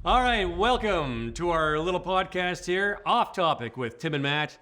All right, welcome to our little podcast here, Off Topic with Tim and Matt,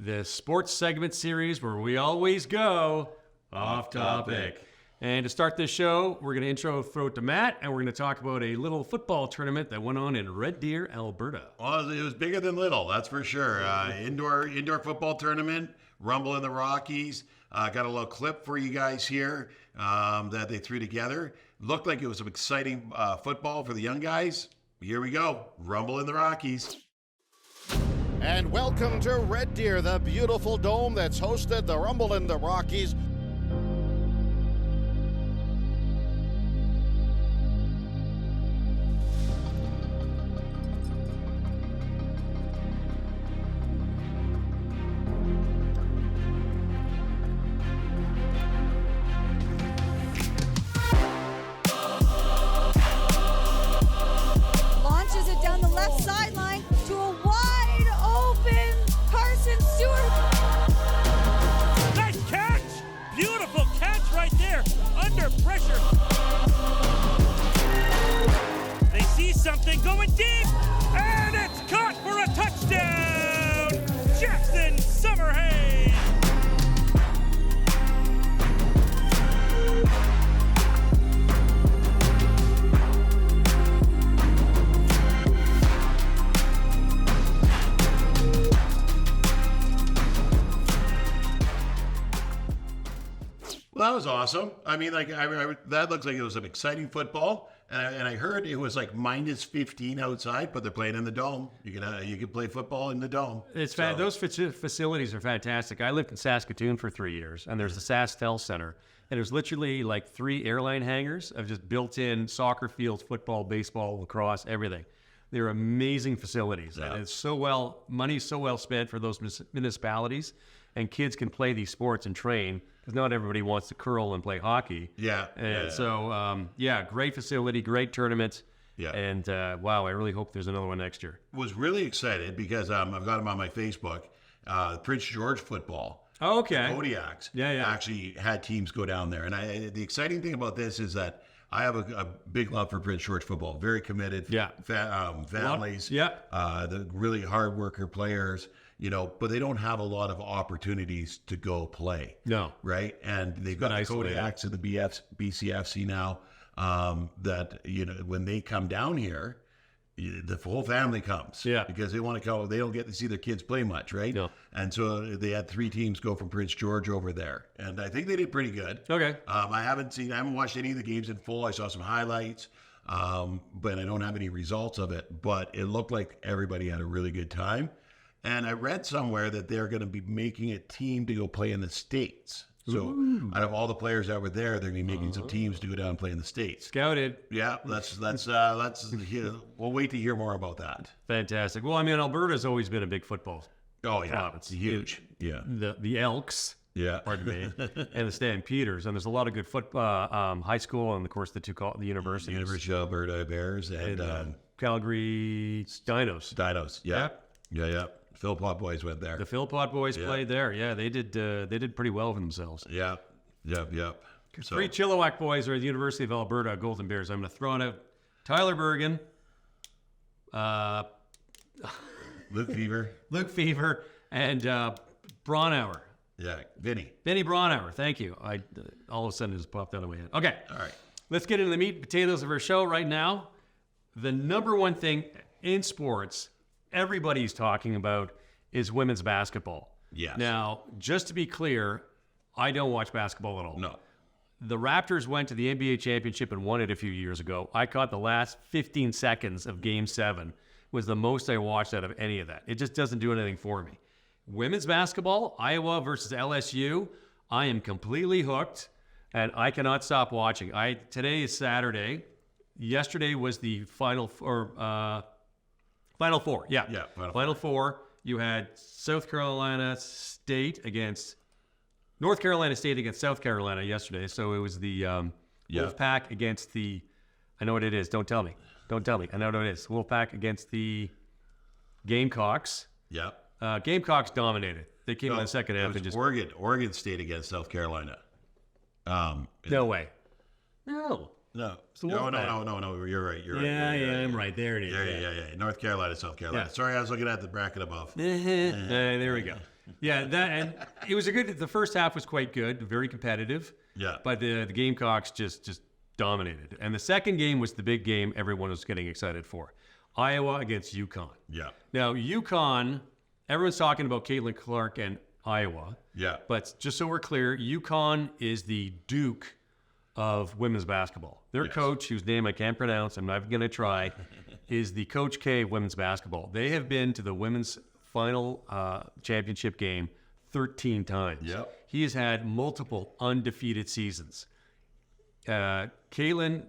the sports segment series where we always go off topic. And to start this show, we're going to throw it to Matt, and we're going to talk about a little football tournament that went on in Red Deer, Alberta. Well, it was bigger than little, that's for sure. Indoor football tournament, Rumble in the Rockies. Got a little clip for you guys here that they threw together. Looked like it was some exciting football for the young guys. Here we go, Rumble in the Rockies. And welcome to Red Deer, the beautiful dome that's hosted the Rumble in the Rockies. Going deep, and it's caught for a touchdown! Jackson Summerhays! Well, that was awesome. I mean, that looks like it was some exciting football. And I heard it was like minus 15 outside, but they're playing in the dome. You can play football in the dome. Those facilities are fantastic. I lived in Saskatoon for 3 years, and there's the SaskTel Center. And there's literally like 3 airline hangars of just built-in soccer fields, football, baseball, lacrosse, everything. They're amazing facilities. Yeah. And it's money's so well spent for those municipalities, and kids can play these sports and train because not everybody wants to curl and play hockey. Yeah. So, great facility, great tournament. Yeah. And, wow, I really hope there's another one next year. Was really excited because I've got them on my Facebook. Prince George football. Oh, okay. The Kodiaks Yeah. actually had teams go down there. And the exciting thing about this is that I have a big love for Prince George football. Very committed families. Yeah. The really hard worker players. But they don't have a lot of opportunities to go play. No. Right? And they've got the Kodiaks and the BCFC now that, when they come down here, the whole family comes. Yeah. Because they want to go. They don't get to see their kids play much, right? No. And so they had 3 teams go from Prince George over there. And I think they did pretty good. Okay. I haven't watched any of the games in full. I saw some highlights. But I don't have any results of it. But it looked like everybody had a really good time. And I read somewhere that they're going to be making a team to go play in the States. So out of all the players that were there, they're going to be making some teams to go down and play in the States. Scouted. Yeah, let's we'll wait to hear more about that. Fantastic. Well, I mean, Alberta's always been a big football. Oh yeah, it's huge. Yeah, the Elks. Yeah, pardon me, and the Stampeders, and there's a lot of good football, high school, and of course the universities. University of Alberta Bears and Calgary Dinos. Dinos. Yeah. Yeah. Philpott boys went there. The Philpott boys played there. Yeah, they did pretty well for themselves. Yeah. So, 3 Chilliwack boys are at the University of Alberta Golden Bears. I'm going to throw out Tyler Bergen, Luke Fever, and Braunauer. Yeah, Vinny Braunauer. Thank you. All of a sudden it just popped out of my head. Okay. All right. Let's get into the meat and potatoes of our show right now. The number one thing in sports everybody's talking about is women's basketball. Yes. Now, just to be clear, I don't watch basketball at all. No. The Raptors went to the NBA championship and won it a few years ago. I caught the last 15 seconds of Game 7 was the most I watched out of any of that. It just doesn't do anything for me. Women's basketball, Iowa versus LSU, I am completely hooked, and I cannot stop watching. Today is Saturday. Yesterday was the Final Four. Yeah. Final Four. You had North Carolina State against South Carolina yesterday. So it was the Wolfpack against the. I know what it is. Don't tell me. I know what it is. Wolfpack against the Gamecocks. Yeah. Gamecocks dominated. They came in the second half and just Oregon State against South Carolina. No way. No. No. It's the No. Wolfpack. You're right. I'm right. There it is. Yeah. North Carolina, South Carolina. Yeah. Sorry, I was looking at the bracket above. There we go. Yeah, and it was the first half was quite good, very competitive. Yeah. But the Gamecocks just dominated. And the second game was the big game everyone was getting excited for. Iowa against UConn. Yeah. Now, UConn, everyone's talking about Caitlin Clark and Iowa. Yeah. But just so we're clear, UConn is the Duke of women's basketball. Their coach, whose name I can't pronounce, I'm not even going to try, is the Coach K of women's basketball. They have been to the women's final championship game 13 times. Yep. He has had multiple undefeated seasons. Not Caitlin.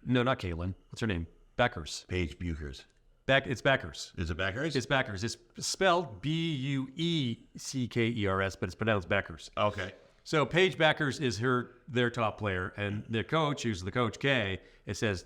What's her name? Beckers. Paige Buchers. It's Beckers. Is it Beckers? It's Beckers. It's spelled Bueckers, but it's pronounced Beckers. Okay. So Paige Beckers is their top player, and their coach, who's the Coach K, it says,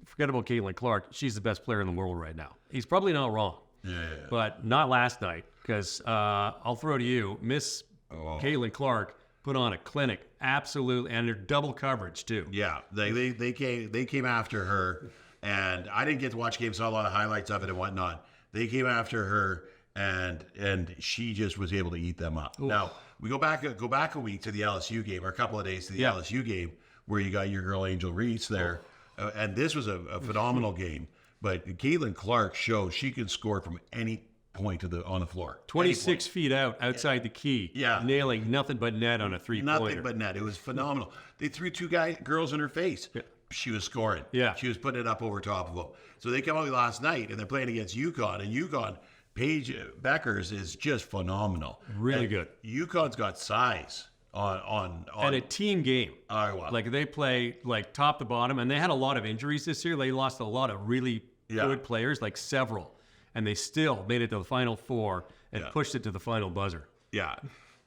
forget about Caitlin Clark. She's the best player in the world right now. He's probably not wrong. Yeah. But not last night, because I'll throw to you, Miss Caitlin Clark put on a clinic, absolutely, and they're double coverage too. Yeah, they came after her, and I didn't get to watch games, saw a lot of highlights of it and whatnot. They came after her, and she just was able to eat them up. Ooh. Now we go back a week to the LSU game, or a couple of days to the LSU game, where you got your girl Angel Reese there, and this was a phenomenal game. But Caitlin Clark shows she can score from any point on the floor. 26 feet outside the key. Yeah. Nailing nothing but net on a three-pointer. Nothing but net. It was phenomenal. They threw two girls in her face. Yeah. She was scoring. Yeah. She was putting it up over top of them. So they come out last night, and they're playing against UConn. And UConn, Paige Beckers is just phenomenal. Really good. UConn's got size on and a team game. Iowa. Like they play like top to bottom, and they had a lot of injuries this year. They lost a lot of really good players, like several, and they still made it to the Final Four and pushed it to the final buzzer. Yeah,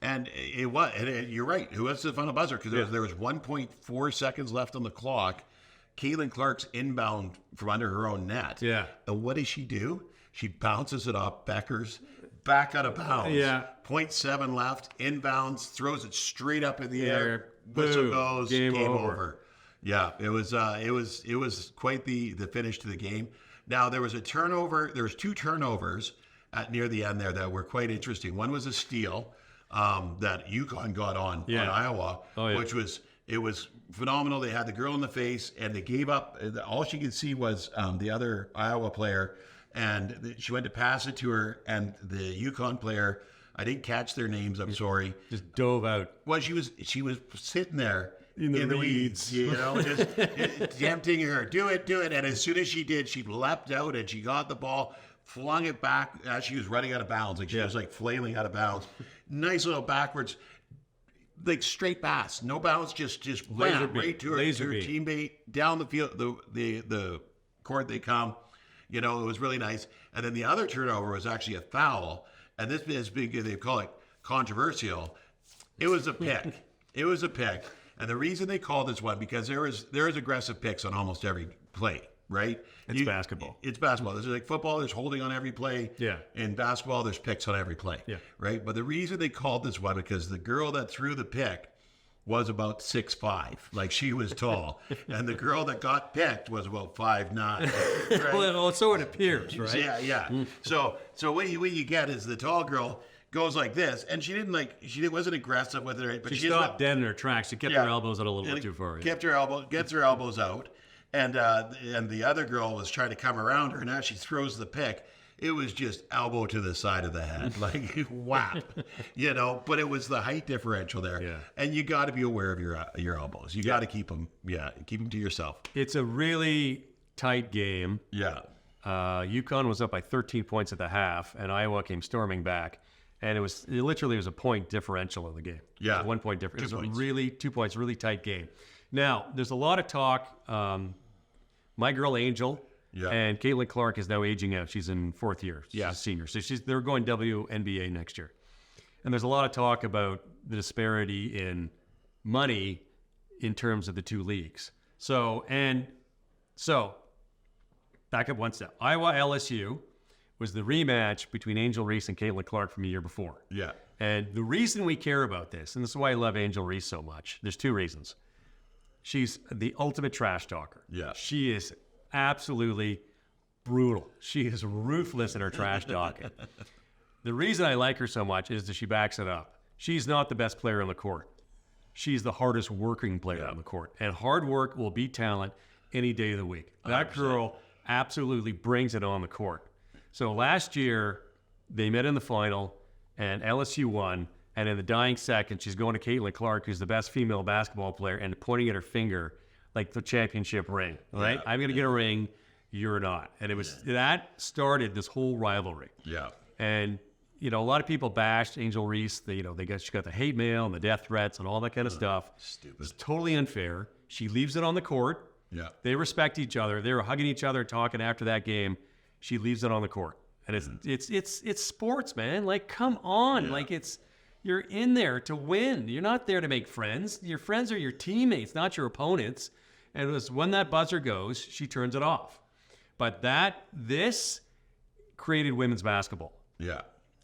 and it was. And you're right. Who was the final buzzer? Because there was 1.4 seconds left on the clock. Caitlin Clark's inbound from under her own net. Yeah. And what does she do? She bounces it off Beckers back out of bounds. Yeah. 0.7 left, inbounds, throws it straight up in the air. Whistle goes. Game over. Yeah, it was quite the finish to the game. Now there was a turnover. There was two turnovers near the end there that were quite interesting. One was a steal that UConn got on Iowa, which was phenomenal. They had the girl in the face, and they gave up. All she could see was the other Iowa player, and she went to pass it to her, and the UConn player, I didn't catch their names. I'm sorry. Just dove out. Well, she was sitting there. In the weeds, just tempting her, do it. And as soon as she did, she leapt out and she got the ball, flung it back as she was running out of bounds. Like she was like flailing out of bounds. Nice little backwards, like straight pass, no bounce, just wham, right to her teammate down the field, the court they come. It was really nice. And then the other turnover was actually a foul, and this is big. They call it controversial. It was a pick. And the reason they called this one, because there is aggressive picks on almost every play, right? It's basketball. It's basketball. This is like football. There's holding on every play. Yeah. In basketball, there's picks on every play. Yeah. Right? But the reason they called this one, because the girl that threw the pick was about 6'5", like she was tall. And the girl that got picked was about 5'9". Right? Well, so it appears, right? Yeah. So what you get is the tall girl goes like this, and she wasn't aggressive with it, but she stopped dead in her tracks. She kept her elbows out a little bit too far. Gets her elbows out, and the other girl was trying to come around her. Now she throws the pick. It was just elbow to the side of the head, like whap, But it was the height differential there, and you got to be aware of your elbows. You got to keep them to yourself. It's a really tight game. Yeah. UConn was up by 13 points at the half, and Iowa came storming back. And it literally was a point differential in the game. Yeah. 1 point difference. It was 2 points, really tight game. Now, there's a lot of talk. My girl Angel and Caitlin Clark is now aging out. She's in fourth year. She's a senior. So they're going WNBA next year. And there's a lot of talk about the disparity in money in terms of the two leagues. So back up one step. Iowa LSU was the rematch between Angel Reese and Caitlin Clark from a year before. Yeah. And the reason we care about this, and this is why I love Angel Reese so much, there's two reasons. She's the ultimate trash talker. Yeah. She is absolutely brutal. She is ruthless in her trash talking. The reason I like her so much is that she backs it up. She's not the best player on the court. She's the hardest working player on the court. And hard work will beat talent any day of the week. That 100%. girl absolutely brings it on the court. So last year, they met in the final, and LSU won. And in the dying second, she's going to Caitlin Clark, who's the best female basketball player, and pointing at her finger like the championship ring. Right? Yeah. I'm going to get a ring. You're not. And it was that started this whole rivalry. Yeah. And a lot of people bashed Angel Reese. She got the hate mail and the death threats and all that kind of stuff. Stupid. It's totally unfair. She leaves it on the court. Yeah. They respect each other. They were hugging each other, talking after that game. She leaves it on the court. And it's sports, man. Like, come on. Yeah. Like, you're in there to win. You're not there to make friends. Your friends are your teammates, not your opponents. And it was when that buzzer goes, she turns it off. But this created women's basketball. Yeah.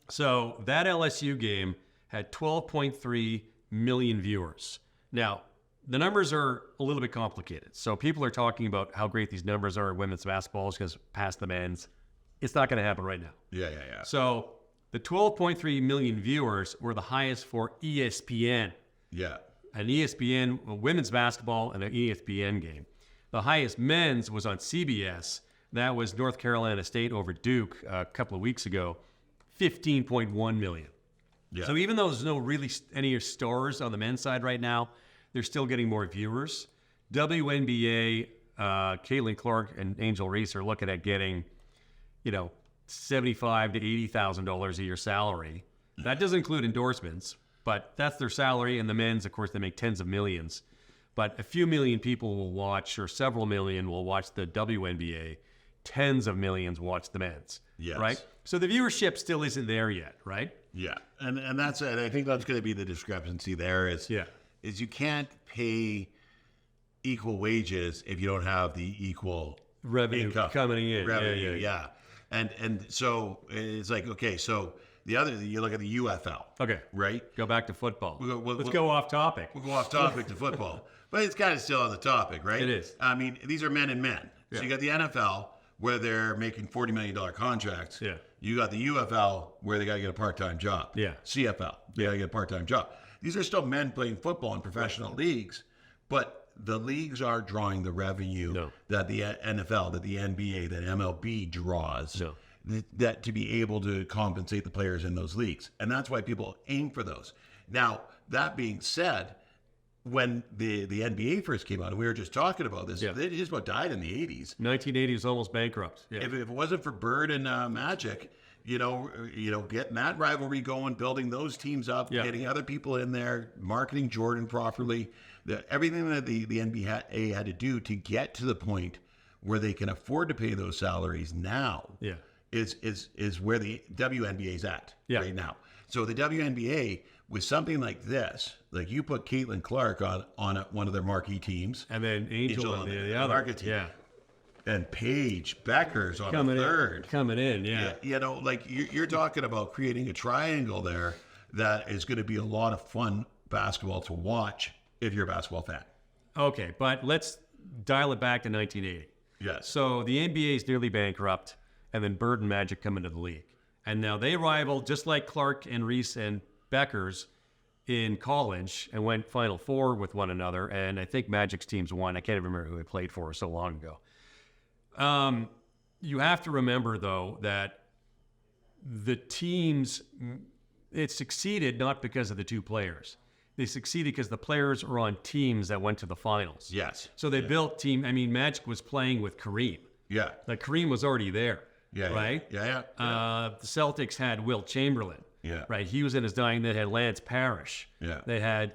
So that LSU game had 12.3 million viewers. Now, the numbers are a little bit complicated. So people are talking about how great these numbers are in women's basketball because past the men's. It's not going to happen right now. Yeah. So the 12.3 million viewers were the highest for ESPN. Yeah. An ESPN women's basketball and an ESPN game. The highest men's was on CBS. That was North Carolina State over Duke a couple of weeks ago. 15.1 million. Yeah. So even though there's no really any stars on the men's side right now, they're still getting more viewers. WNBA, Caitlin Clark and Angel Reese are looking at getting, $75,000 to $80,000 a year salary. That doesn't include endorsements, but that's their salary. And the men's, of course, they make tens of millions. But a few million people will watch, or several million will watch the WNBA. Tens of millions watch the men's. Yes. Right? So the viewership still isn't there yet, right? Yeah. And that's it. I think that's going to be the discrepancy there is you can't pay equal wages if you don't have the equal revenue income. Coming in. Revenue, yeah. And so it's like, okay, so you look at the UFL. Okay. Right? Go back to football. Let's go off topic. We'll go off topic to football. But it's kind of still on the topic, right? It is. I mean, these are men and men. Yeah. So you got the NFL where they're making $40 million contracts. Yeah. You got the UFL where they got to get a part-time job. Yeah. CFL, they got to get a part-time job. These are still men playing football in professional leagues, but the leagues are drawing the revenue that the NFL, that the NBA, that MLB draws. No. That to be able to compensate the players in those leagues. And that's why people aim for those. Now, that being said, when the NBA first came out, and we were just talking about this, they just about died in the 80s. 1980 was almost bankrupt. Yeah. If it wasn't for Bird and Magic, getting that rivalry going, building those teams up, getting other people in there, marketing Jordan properly, everything that the NBA had to do to get to the point where they can afford to pay those salaries now is where the WNBA is at right now. So the WNBA, with something like this, like you put Caitlin Clark on one of their marquee teams. And then Angel on the other. Market team. Yeah. And Paige Becker's on the third. Coming in, you're talking about creating a triangle there that is going to be a lot of fun basketball to watch if you're a basketball fan. Okay, but let's dial it back to 1980. Yes. So the NBA is nearly bankrupt, and then Bird and Magic come into the league. And now they rival, just like Clark and Reese and Becker's in college, and went Final Four with one another. And I think Magic's teams won. I can't even remember who they played for so long ago. You have to remember, though, that the teams, it succeeded not because of the two players. They succeeded because the players are on teams that went to the finals. Yes. So they built team. I mean, Magic was playing with Kareem. Yeah. Like Kareem was already there. Yeah. Right? Yeah. The Celtics had Wilt Chamberlain. Yeah. Right. He was in his dying. They had Lance Parrish. Yeah. They had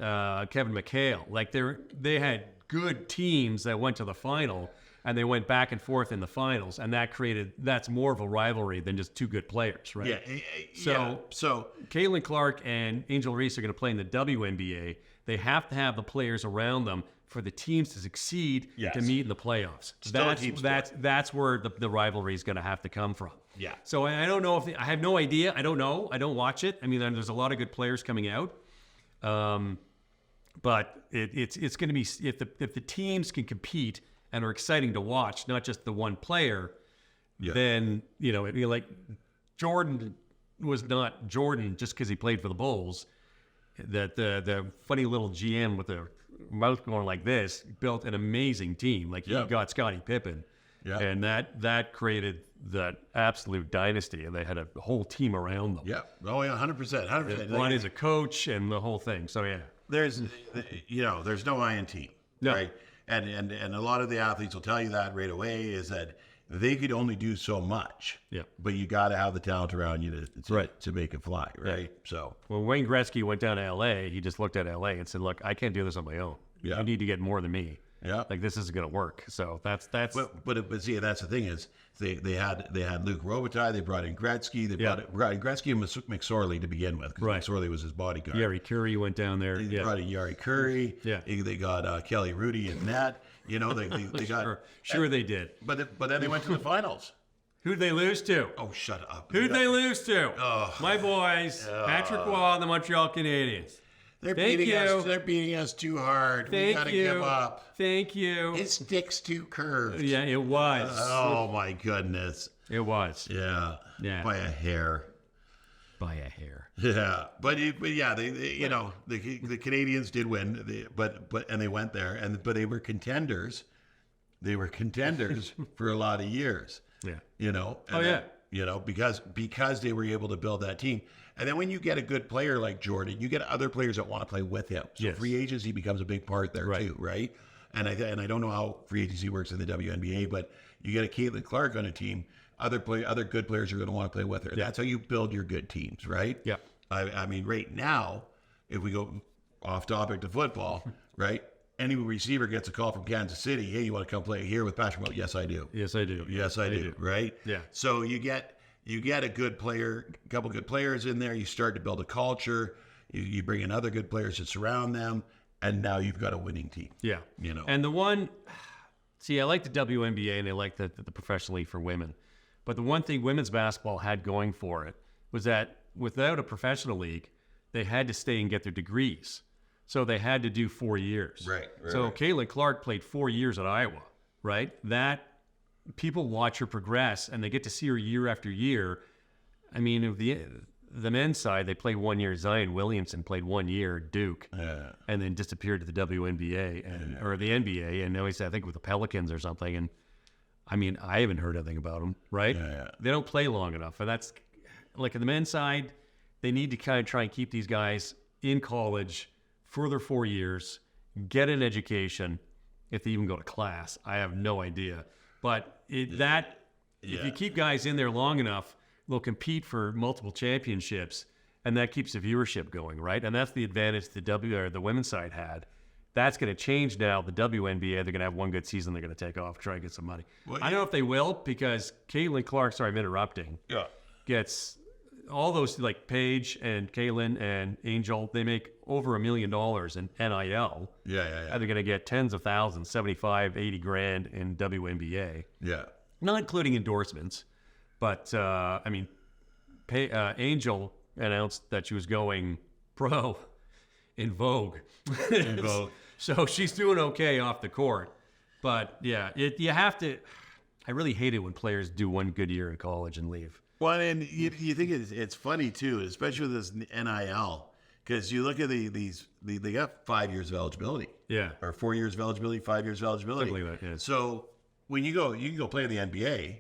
Kevin McHale. Like they had good teams that went to the final, and they went back and forth in the finals, and that's more of a rivalry than just two good players, right? Yeah. So Caitlin Clark and Angel Reese are going to play in the WNBA. They have to have the players around them for the teams to succeed to meet in the playoffs. That's where the rivalry is going to have to come from. Yeah. So I don't know I have no idea. I don't know. I don't watch it. I mean, there's a lot of good players coming out. But it's going to be if the teams can compete and are exciting to watch, not just the one player, then it'd be like Jordan was not Jordan just because he played for the Bulls. That the funny little GM with the mouth going like this built an amazing team. Like he got Scottie Pippen, and that created that absolute dynasty, and they had a whole team around them. Yeah, 100%. One is a coach and the whole thing. So there's no I in team, right? And a lot of the athletes will tell you that right away is that they could only do so much. Yeah. But you got to have the talent around you to make it fly, right? Yeah. So when Wayne Gretzky went down to L.A., he just looked at L.A. and said, "Look, I can't do this on my own. You need to get more than me. Like this isn't going to work." So that's. But see, that's the thing is they had Luke Robitaille, they brought in Gretzky, they brought in Gretzky and McSorley to begin with, because McSorley was his bodyguard. Yari Curry went down there. They brought in Yari Curry. They got Kelly Rudy and that. They got sure they did. But then they went to the finals. Who'd they lose to? Oh, shut up. Who'd they lose to? My boys, Patrick Roy and the Montreal Canadiens. They're beating us too hard. We gotta give up. Thank you. His stick's too curved. Yeah, it was. Oh my goodness. It was. Yeah. By a hair. Yeah, but yeah, they the Canadians did win, and they went there, but they were contenders. They were contenders for a lot of years. Yeah. Because they were able to build that team. And then when you get a good player like Jordan, you get other players that want to play with him. So free agency becomes a big part there too, right? And I don't know how free agency works in the WNBA, but you get a Caitlin Clark on a team, other good players are going to want to play with her. Yeah. That's how you build your good teams, right? Yeah. I mean, right now, if we go off topic to football, right? Any receiver gets a call from Kansas City, hey, you want to come play here with Patrick Mahomes? Yes, I do. Yes, I do. Yes, I do. Right? Yeah. So you get a good player, a couple good players in there. You start to build a culture. You bring in other good players to surround them, and now you've got a winning team. Yeah. And the one, I like the WNBA and I like the professional league for women. But the one thing women's basketball had going for it was that without a professional league, they had to stay and get their degrees. So they had to do 4 years. Right. So Caitlin Clark played 4 years at Iowa, right? That people watch her progress and they get to see her year after year. I mean, of the men's side, they played 1 year. Zion Williamson played 1 year at Duke, and then disappeared to the WNBA or the NBA, and now he's, I think, with the Pelicans or something. And I mean, I haven't heard anything about him, right? Yeah. They don't play long enough, and that's like in the men's side, they need to kind of try and keep these guys in college for their 4 years, get an education, if they even go to class. I have no idea. But if you keep guys in there long enough, they'll compete for multiple championships, and that keeps the viewership going, right? And that's the advantage the women's side had. That's going to change now. The WNBA, they're going to have one good season. They're going to take off, try and get some money. Well, I don't know if they will, because Caitlin Clark, sorry, I'm interrupting, gets all those, like Paige and Caitlin and Angel, they make over $1 million in NIL. Yeah. And they're going to get tens of thousands, 75, 80 grand in WNBA. Yeah. Not including endorsements. But, I mean, Angel announced that she was going pro in Vogue. So she's doing okay off the court. But, yeah, you have to – I really hate it when players do one good year in college and leave. Well, and you think it's funny, too, especially with this NIL, because you look at they got 5 years of eligibility. Yeah. Or 4 years of eligibility, 5 years of eligibility. Something like that, yeah. So when you can go play in the NBA,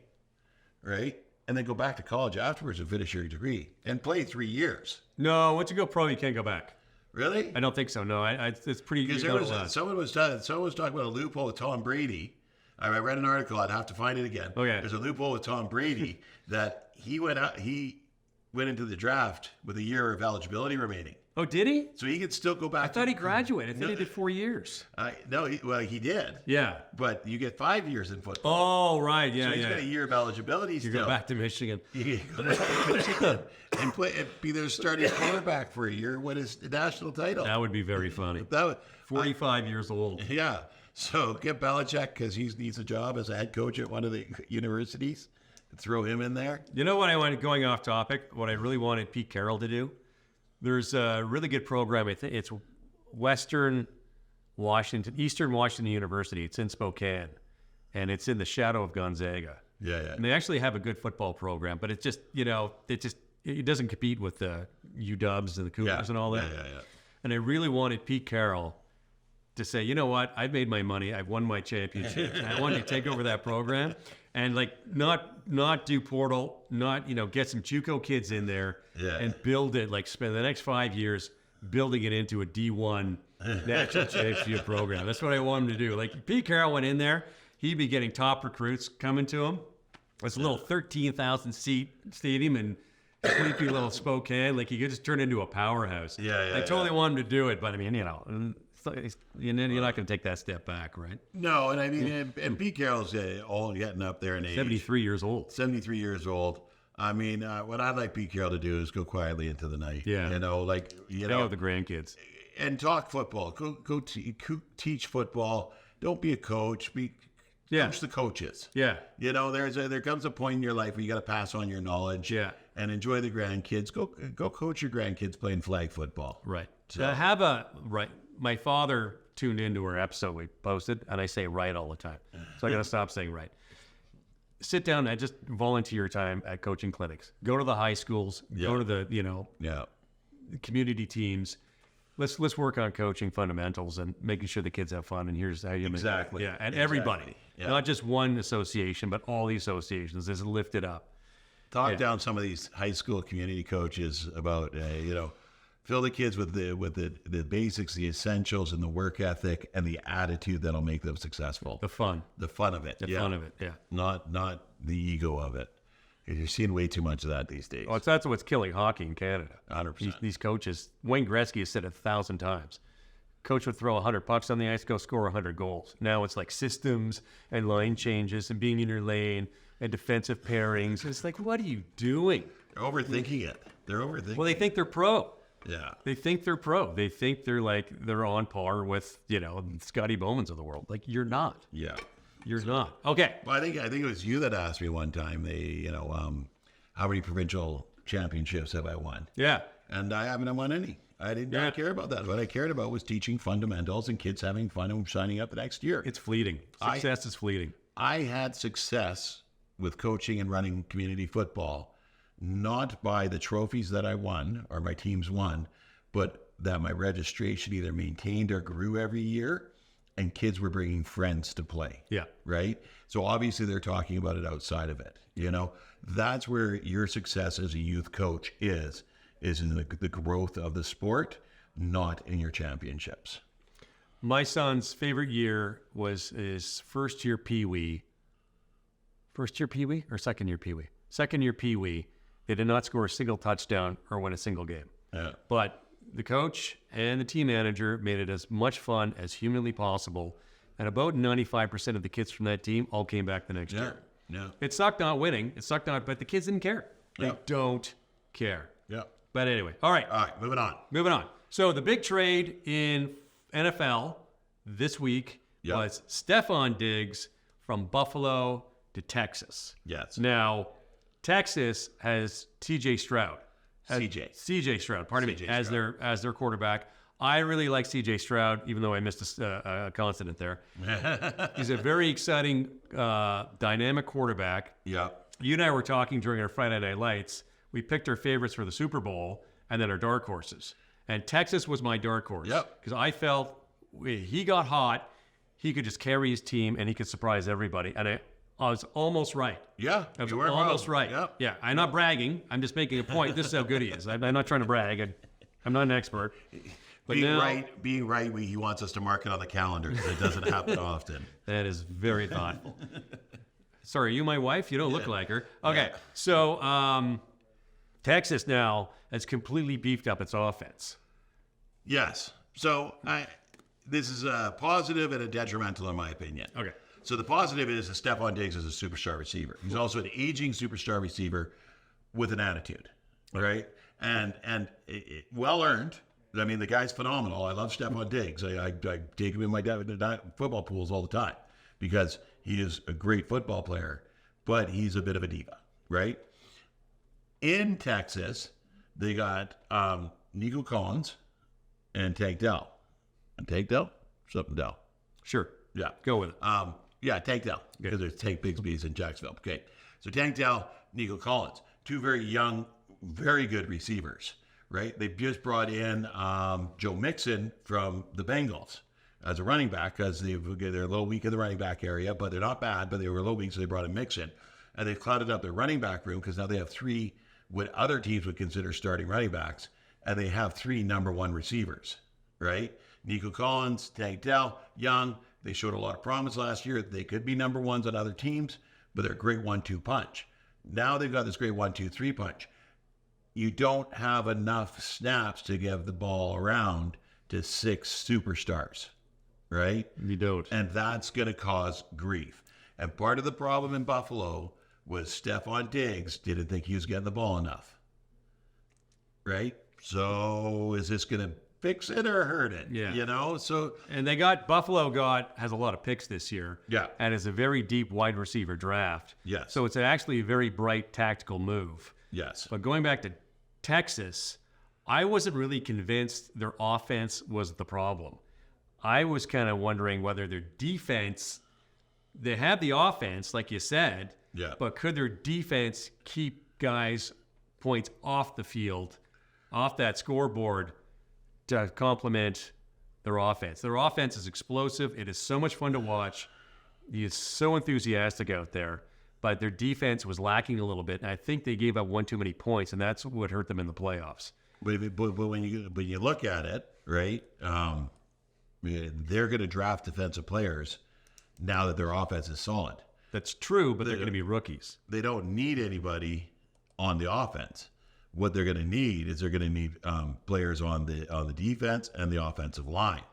right? And then go back to college afterwards and finish your degree and play 3 years. No, once you go pro, you can't go back. Really? I don't think so. No, it's pretty. Because someone was talking about a loophole with Tom Brady. I read an article. I'd have to find it again. Oh yeah. There's a loophole with Tom Brady that he went into the draft with a year of eligibility remaining. Oh, did he? So he could still go back. I thought he graduated. I thought he did 4 years. No, he did. Yeah. But you get 5 years in football. Oh, right. Yeah, so he's got a year of eligibility still. You go back to Michigan. You go back to Michigan and be their starting quarterback for a year, win his national title. That would be very funny. 45 years old. Yeah. So get Belichick, because he needs a job as a head coach at one of the universities. Throw him in there. You know what I wanted, going off topic, what I really wanted Pete Carroll to do? There's a really good program. I think it's Eastern Washington University. It's in Spokane, and it's in the shadow of Gonzaga. Yeah. And they actually have a good football program, but it just, it doesn't compete with the UWs and the Cougars and all that. Yeah. And I really wanted Pete Carroll to say, you know what, I've made my money, I've won my championship, and I wanted to take over that program and not do portal, get some JUCO kids in there and build it, spend the next 5 years building it into a D1 national championship program. That's what I want him to do. Pete Carroll went in there, he'd be getting top recruits coming to him. It's a little 13,000 seat stadium in sleepy little Spokane. He could just turn into a powerhouse. I totally want him to do it, but I mean, you're not going to take that step back, right? No, and I mean, and Pete Carroll's all getting up there in age. 73 years old. 73 years old. I mean, what I'd like Pete Carroll to do is go quietly into the night. Yeah. Hang out with the grandkids. And talk football. Go teach football. Don't be a coach. Coach the coaches. Yeah. There comes a point in your life where you got to pass on your knowledge. Yeah. And enjoy the grandkids. Go coach your grandkids playing flag football. Right. So my father tuned into our episode we posted, and I say right all the time. So I got to stop saying right. Sit down and just volunteer time at coaching clinics. Go to the high schools. Yeah. Go to the, community teams. Let's work on coaching fundamentals and making sure the kids have fun. And here's how you exactly. Everybody, not just one association, but all the associations is lifted up. Talk down some of these high school community coaches about fill the kids with the basics, the essentials, and the work ethic and the attitude that'll make them successful. The fun of it. Fun of it. Yeah. Not the ego of it. You're seeing way too much of that these days. Well, that's what's killing hockey in Canada. 100%. These coaches, Wayne Gretzky has said it 1,000 times. Coach would throw 100 pucks on the ice, go score 100 goals. Now it's systems and line changes and being in your lane and defensive pairings. It's what are you doing? They're overthinking it. Well, they think they're pro. Yeah. They think they're pro. They think they're on par with, Scotty Bowmans of the world. You're not. Yeah. You're not. Okay. Well, I think it was you that asked me one time, how many provincial championships have I won? Yeah. And I haven't won any. I did not care about that. What I cared about was teaching fundamentals and kids having fun and signing up the next year. It's fleeting. Success is fleeting. I had success with coaching and running community football, not by the trophies that I won or my teams won, but that my registration either maintained or grew every year, and kids were bringing friends to play. Yeah. Right? So obviously they're talking about it outside of it. That's where your success as a youth coach is in the growth of the sport, not in your championships. My son's favorite year was his first year Pee-wee. First year Pee-wee or second year Pee-wee? Second year Pee-wee. They did not score a single touchdown or win a single game. Yeah. But the coach and the team manager made it as much fun as humanly possible. And about 95% of the kids from that team all came back the next year. Yeah. It sucked not winning. But the kids didn't care. They don't care. Yeah. But anyway, all right, moving on. So the big trade in NFL this week was Stefon Diggs from Buffalo to Texas. Yes. Now, Texas has CJ Stroud. CJ Stroud, pardon me, as their quarterback. I really like CJ Stroud, even though I missed a consonant there. He's a very exciting, dynamic quarterback. Yeah. You and I were talking during our Friday Night Lights. We picked our favorites for the Super Bowl and then our dark horses. And Texas was my dark horse. Yep. Because I felt he got hot, he could just carry his team and he could surprise everybody. And I was almost right. Yeah, I was you were almost right. Yep. Yeah, I'm not bragging. I'm just making a point. This is how good he is. I'm not trying to brag. I'm not an expert. But being right, he wants us to mark it on the calendar because it doesn't happen often. That is very thoughtful. Sorry, are you my wife? You don't look like her. Okay, so Texas now has completely beefed up its offense. Yes. So this is a positive and a detrimental in my opinion. Okay. So the positive is that Stefon Diggs is a superstar receiver. He's also an aging superstar receiver with an attitude, right? And well earned. I mean, the guy's phenomenal. I love Stefon Diggs. I take him in my football pools all the time because he is a great football player, but he's a bit of a diva, right? In Texas, they got Nico Collins and Tank Dell, Tank Dell? Something Dell. Sure. Yeah. Go with it. Yeah, Tank Dell. Because there's Tank Bigsby's in Jacksonville. Okay. So Tank Dell, Nico Collins, two very young, very good receivers, right? They've just brought in Joe Mixon from the Bengals as a running back because they're a little weak in the running back area, but they're not bad, but they were a little weak, so they brought in Mixon. And they've clouded up their running back room because now they have three what other teams would consider starting running backs, and they have three number one receivers, right? Nico Collins, Tank Dell, Young. They showed a lot of promise last year. They could be number ones on other teams, but they're a great 1-2 punch. Now they've got this great 1-2-3 punch. You don't have enough snaps to give the ball around to 6 superstars, right? You don't. And that's going to cause grief. And part of the problem in Buffalo was Stefon Diggs didn't think he was getting the ball enough, right? So is this going to fix it or hurt it? Yeah. You know, so. And Buffalo has a lot of picks this year. Yeah. And it's a very deep wide receiver draft. Yes. So it's actually a very bright tactical move. Yes. But going back to Texas, I wasn't really convinced their offense was the problem. I was kind of wondering whether their defense, they have the offense, like you said, yeah, but could their defense keep guys points off the field, off that scoreboard, to complement their offense? Their offense is explosive. It is so much fun to watch. He is so enthusiastic out there, but their defense was lacking a little bit, and I think they gave up one too many points, and that's what hurt them in the playoffs. But when you look at it, right, they're going to draft defensive players now that their offense is solid. That's true, but they're going to be rookies. They don't need anybody on the offense. What they're going to need is players on the defense and the offensive line.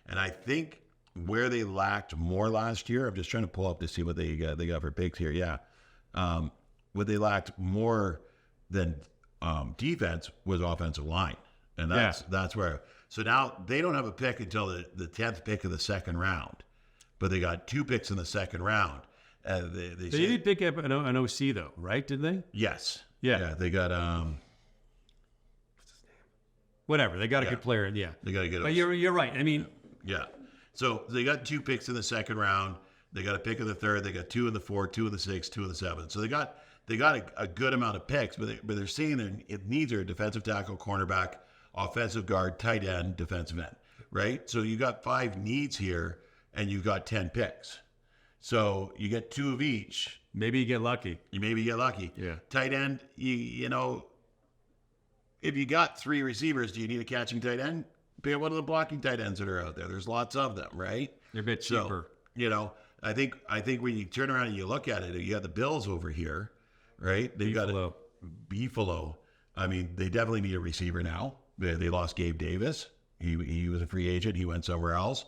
And I think where they lacked more last year, I'm just trying to pull up to see what they got for picks here. Yeah, what they lacked more than defense was offensive line, and that's where. So now they don't have a pick until the 10th pick of the second round, but they got 2 picks in the second round. They did pick up an OC though, right? Did they? Yes. Yeah. They got what's his name? Whatever. They got a good player. Yeah. They got a good. But you're right. I mean. Yeah. So they got 2 picks in the second round. They got a pick in the third. They got 2 in the fourth, 2 in the sixth, 2 in the seventh. So they got a good amount of picks, but they're seeing it needs a defensive tackle, cornerback, offensive guard, tight end, defensive end, right? So you got 5 needs here, and you've got 10 picks. So you get 2 of each. Maybe you get lucky. Yeah. Tight end, you know, if you got 3 receivers, do you need a catching tight end? Pick one of the blocking tight ends that are out there. There's lots of them, right? They're a bit cheaper. So, you know, I think when you turn around and you look at it, you got the Bills over here, right? They've got a Beefalo. I mean, they definitely need a receiver now. They lost Gabe Davis. He was a free agent. He went somewhere else.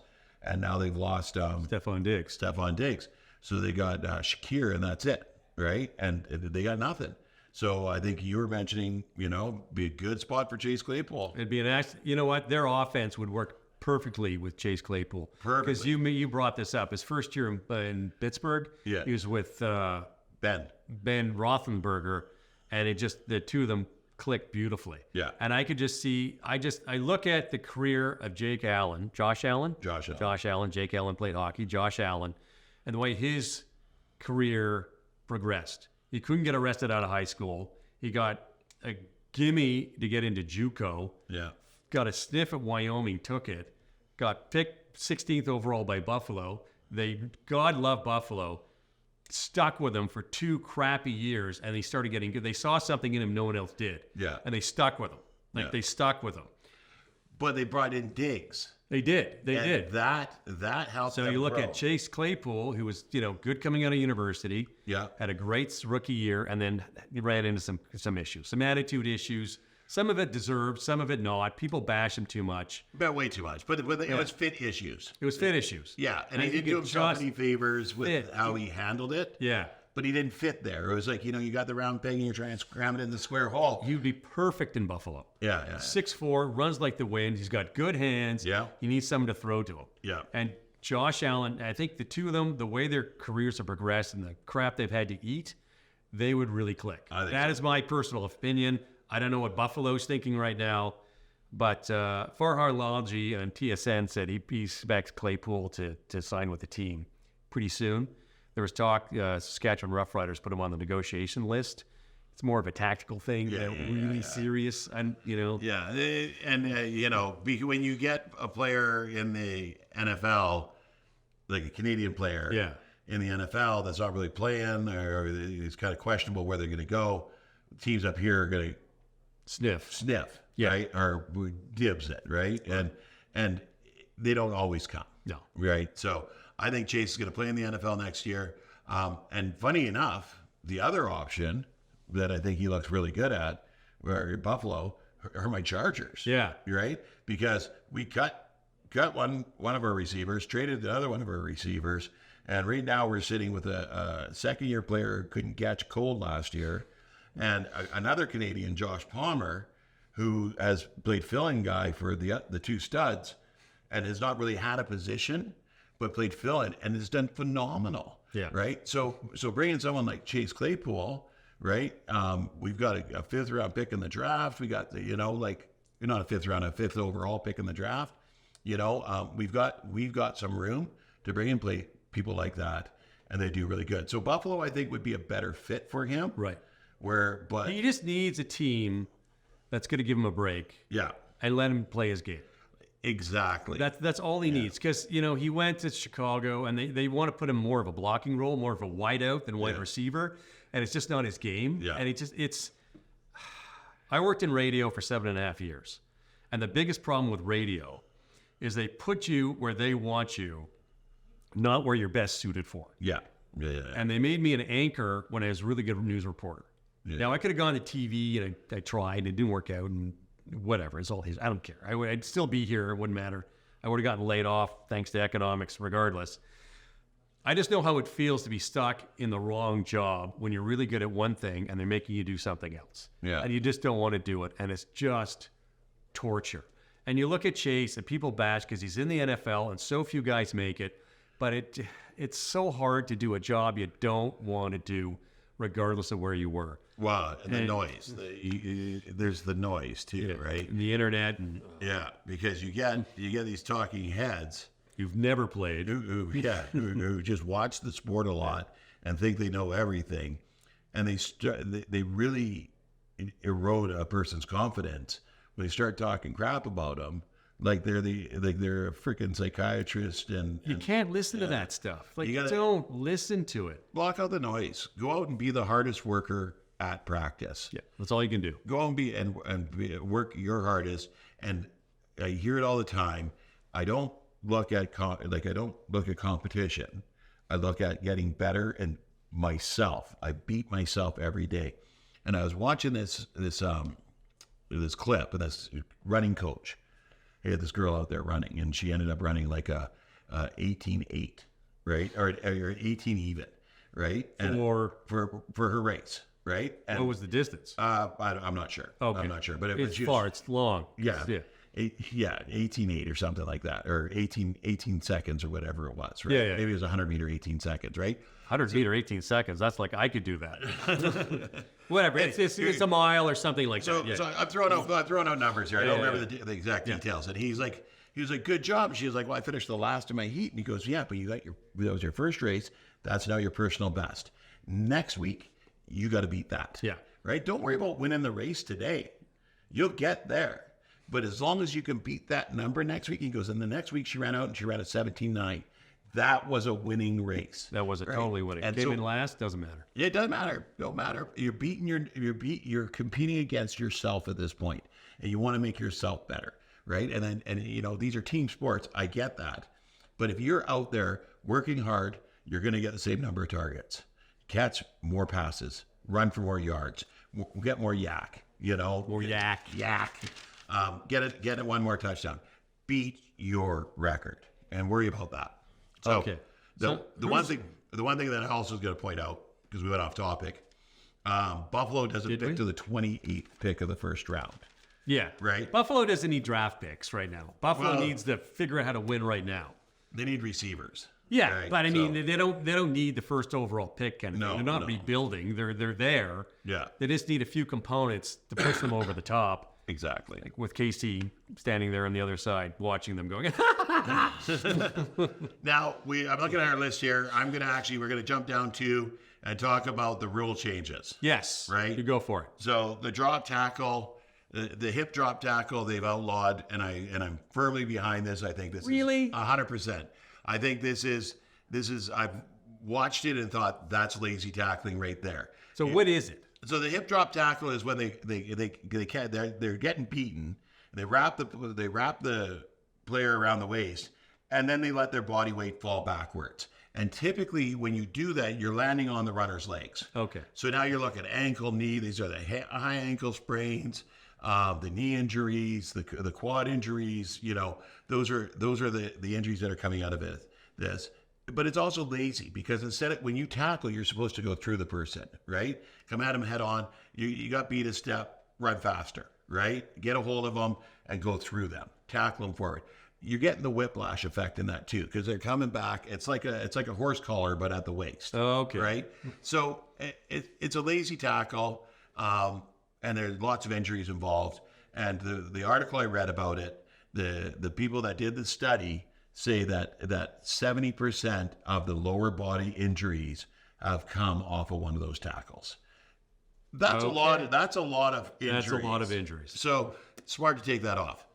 And now they've lost Stefon Diggs. So they got Shakir, and that's it, right? And they got nothing. So I think you were mentioning, you know, be a good spot for Chase Claypool. It'd be you know what? Their offense would work perfectly with Chase Claypool. Perfectly. Because you brought this up. His first year in Pittsburgh, he was with Ben Roethlisberger, and the two of them clicked beautifully. Yeah. And I could just see, I look at the career of Josh Allen. Jake Allen played hockey. Josh Allen, and the way his career progressed. He couldn't get arrested out of high school. He got a gimme to get into JUCO. Yeah. Got a sniff at Wyoming, took it. Got picked 16th overall by Buffalo. God love Buffalo. Stuck with him for 2 crappy years, and they started getting good. They saw something in him no one else did. Yeah. And they stuck with him. They stuck with him. But they brought in Diggs. They did. They did. That helped. So you look at Chase Claypool, who was, good coming out of university. Yeah. Had a great rookie year, and then he ran into some issues, some attitude issues. Some of it deserved, some of it not. People bash him too much. But way too much. But it was fit issues. It was fit issues. Yeah. And he didn't do himself any favors with how he handled it. Yeah. But he didn't fit there. It was like, you got the round peg and you're trying to cram it in the square hole. He would be perfect in Buffalo. Yeah. 6'4", runs like the wind. He's got good hands. Yeah. He needs someone to throw to him. Yeah. And Josh Allen, I think the two of them, the way their careers have progressed and the crap they've had to eat, they would really click. That is my personal opinion. I don't know what Buffalo's thinking right now, But Farhar Lalji on TSN said he expects Claypool to sign with the team pretty soon. There was talk Saskatchewan Roughriders put him on the negotiation list. It's more of a tactical thing than really serious. And, Yeah, and, when you get a player in the NFL, like a Canadian player in the NFL that's not really playing, or it's kind of questionable where they're going to go, teams up here are going to sniff, right? Or dibs it, right? And they don't always come. No. Right? So I think Chase is going to play in the NFL next year. And funny enough, the other option that I think he looks really good at, where Buffalo, are my Chargers. Yeah. Right? Because we cut one of our receivers, traded the other one of our receivers, and right now we're sitting with a second-year player who couldn't catch a cold last year, and another Canadian, Josh Palmer, who has played fill-in guy for the two studs and has not really had a position, but played fill-in and has done phenomenal. Yeah. Right? So bringing someone like Chase Claypool, right? We've got a fifth-round pick in the draft. We got not a fifth round, a fifth overall pick in the draft. We've got some room to bring in people like that, and they do really good. So Buffalo, I think, would be a better fit for him. Right. But he just needs a team that's going to give him a break. Yeah. And let him play his game. Exactly. That's all he needs, because he went to Chicago and they want to put him more of a blocking role, more of a wideout than wide receiver, and it's just not his game. Yeah. And I worked in radio for 7.5 years, and the biggest problem with radio is they put you where they want you, not where you're best suited for. Yeah. And they made me an anchor when I was a really good news reporter. Yeah. Now I could have gone to TV and I tried and it didn't work out, and whatever, it's all his. I don't care. I'd still be here. It wouldn't matter. I would have gotten laid off thanks to economics regardless. I just know how it feels to be stuck in the wrong job when you're really good at one thing and they're making you do something else. Yeah. And you just don't want to do it. And it's just torture. And you look at Chase and people bash because he's in the NFL and so few guys make it. But it's so hard to do a job you don't want to do regardless of where you were. Wow, and the noise. There's the noise too, right? And the internet. Yeah, because you get these talking heads you've never played, who just watch the sport a lot and think they know everything, and they really erode a person's confidence when they start talking crap about them. Like they're a freaking psychiatrist, and you can't listen to that stuff. Like, don't listen to it. Block out the noise. Go out and be the hardest worker at practice. Yeah, that's all you can do. Go out and work your hardest. And I hear it all the time. I don't look at competition. I look at getting better and myself. I beat myself every day. And I was watching this clip of this running coach. He had this girl out there running, and she ended up running like a 18.8, right, or 18 even, right, and for her race, right. And what was the distance? I'm not sure. Okay. I'm not sure, but it's far. It's long. Yeah. 18.8 or something like that, or 18 seconds or whatever it was, right? Yeah. Maybe it was 100 meter 18 seconds, right? 100 meter 18 seconds. That's like I could do that. Whatever. It's a mile or something like that. Yeah. So I'm throwing out numbers here. I don't remember the exact details. And he was like, good job. She was like, well, I finished the last of my heat. And he goes, yeah, but that was your first race. That's now your personal best. Next week, you got to beat that. Yeah. Right? Don't worry about winning the race today. You'll get there. But as long as you can beat that number next week, he goes, and the next week she ran out and she ran a 17.9. That was a winning race. That was totally winning. And came in last, doesn't matter. Yeah, it doesn't matter. Don't matter. You're competing against yourself at this point, and you want to make yourself better, right? And these are team sports. I get that. But if you're out there working hard, you're going to get the same number of targets, catch more passes, run for more yards, get more yak, more yak. Get it one more touchdown. Beat your record and worry about that. So okay. The one thing that I also was going to point out, because we went off topic, Buffalo doesn't pick to the 28th pick of the first round. Yeah. Right? Buffalo doesn't need draft picks right now. Buffalo needs to figure out how to win right now. They need receivers. Yeah, right? But I mean, they don't need the first overall pick kind of thing. They're not rebuilding. They're there. Yeah. They just need a few components to push them over the top. Exactly. Like with KC standing there on the other side, watching them going. Now, I'm looking at our list here. We're going to jump down to and talk about the rule changes. Yes. Right? You go for it. So the drop tackle, the hip drop tackle, they've outlawed, and I'm firmly behind this. I think this really is 100%. I think this is I've watched it and thought that's lazy tackling right there. So what is it? So the hip drop tackle is when they're getting beaten. They wrap the player around the waist, and then they let their body weight fall backwards. And typically, when you do that, you're landing on the runner's legs. Okay. So now you're looking ankle, knee. These are the high ankle sprains, the knee injuries, the quad injuries. Those are the injuries that are coming out of this. But it's also lazy because when you tackle, you're supposed to go through the person, right? Come at them head on. You got beat a step, run faster, right? Get a hold of them and go through them. Tackle them forward. You're getting the whiplash effect in that too because they're coming back. It's like a horse collar, but at the waist. Okay. Right? So it's a lazy tackle, and there's lots of injuries involved. And the article I read about it, the people that did the study say that 70% of the lower body injuries have come off of one of those tackles. That's a lot of injuries. That's a lot of injuries. So smart to take that off.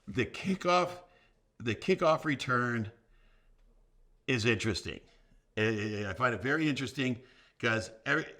The kickoff return is interesting. I find it very interesting because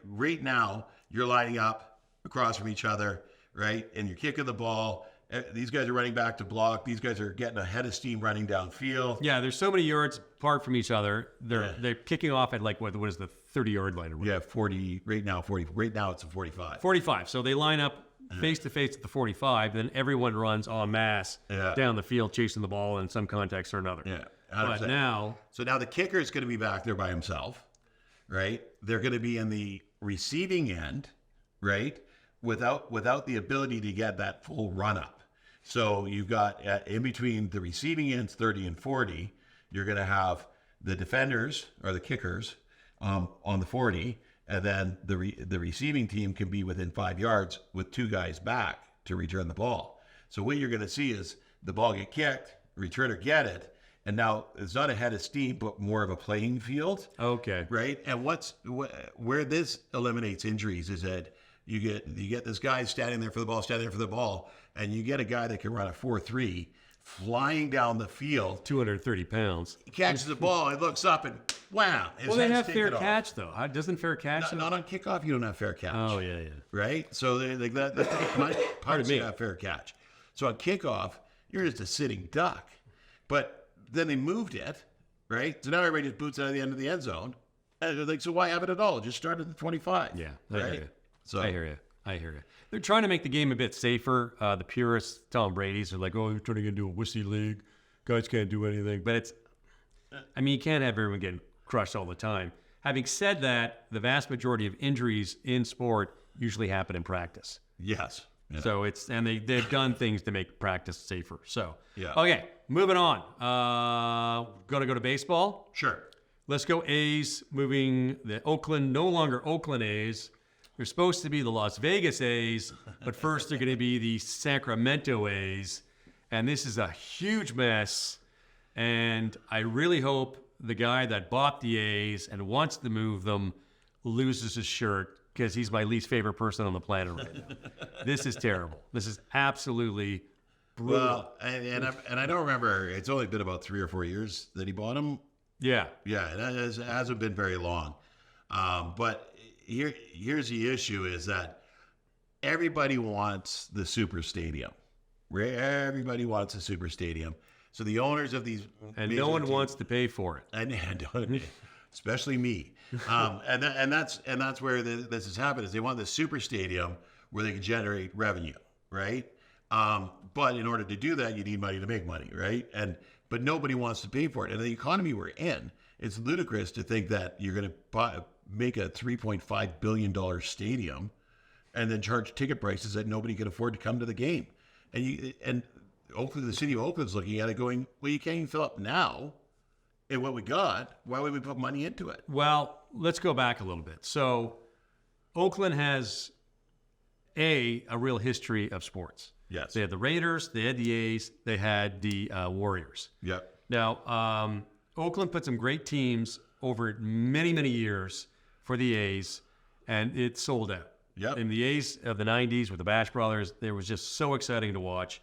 right now you're lining up across from each other, right? And you're kicking the ball. These guys are running back to block. These guys are getting a head of steam running downfield. Yeah, there's so many yards apart from each other. They're kicking off at like what is the 30-yard line? Yeah, 40 right now. 40 right now. It's a 45. 45. So they line up face to face at the 45. Then everyone runs en masse down the field, chasing the ball in some context or another. Yeah, 100%. But now the kicker is going to be back there by himself, right? They're going to be in the receiving end, right? Without the ability to get that full run up. So you've got in between the receiving ends 30 and 40, you're going to have the defenders or the kickers on the 40, and then the receiving team can be within 5 yards with two guys back to return the ball. So what you're going to see is the ball get kicked, returner get it, and now it's not a head of steam, but more of a playing field. Okay. Right? And where this eliminates injuries is that you get this guy standing there for the ball, and you get a guy that can run a 4.3 flying down the field. 230 pounds. He catches the ball, he looks up, and wham! Well, they have fair catch, though. Doesn't fair catch? Not on kickoff, you don't have fair catch. Oh, yeah. Right? So that part of me have fair catch. So on kickoff, you're just a sitting duck. But then they moved it, right? So now everybody just boots out of the end of the end zone. And they're like, so why have it at all? Just start at the 25. Yeah, right? I hear you. So I hear you. They're trying to make the game a bit safer. The purists, Tom Brady's, are like, oh, you're turning into a wussy league. Guys can't do anything. But you can't have everyone getting crushed all the time. Having said that, the vast majority of injuries in sport usually happen in practice. Yes. Yeah. So they've done things to make practice safer. So, yeah. Okay, moving on. Going to go to baseball? Sure. Let's go A's, moving no longer Oakland A's. They're supposed to be the Las Vegas A's, but first they're going to be the Sacramento A's. And this is a huge mess. And I really hope the guy that bought the A's and wants to move them loses his shirt, because he's my least favorite person on the planet right now. This is terrible. This is absolutely brutal. Well, and I don't remember, it's only been about 3 or 4 years that he bought them. Yeah. Yeah, it hasn't been very long. But here's the issue is that everybody wants the super stadium. Everybody wants a super stadium. So the owners of these... And no one wants to pay for it. And especially me. And that's where this has happened, is they want the super stadium where they can generate revenue, right? But in order to do that, you need money to make money, right? But nobody wants to pay for it. And the economy we're in, it's ludicrous to think that you're going to make a $3.5 billion stadium and then charge ticket prices that nobody can afford to come to the game. And Oakland, the city of Oakland's looking at it going, well, you can't even fill up now. And what we got, why would we put money into it? Well, let's go back a little bit. So Oakland has a real history of sports. Yes. They had the Raiders, they had the A's, they had the Warriors. Yep. Now, Oakland put some great teams over many, many years for the A's, and it sold out. Yep. In the A's of the 90s with the Bash Brothers, they was just so exciting to watch.